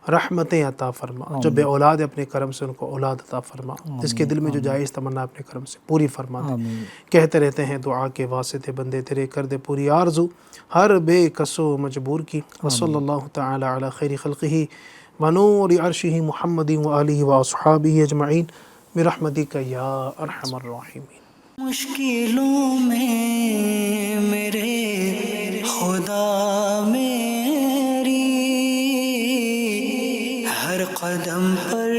رحمتیں عطا فرما، جو بے اولاد اپنے کرم سے ان کو اولاد عطا فرما، جس کے دل میں جو جائز تمنا اپنے کرم سے پوری فرما دے۔ کہتے رہتے ہیں دعا کے واسطے بندے تیرے کر دے پوری آرزو ہر بے کسو مجبور کی۔ وصلی اللہ تعالی علی خیر خلقہ ونور عرشہ محمد وآلہ واصحابہ اجمعین برحمتک یا ارحم الراحمین۔ مشکلوں میں میرے خدا میری ہر قدم پر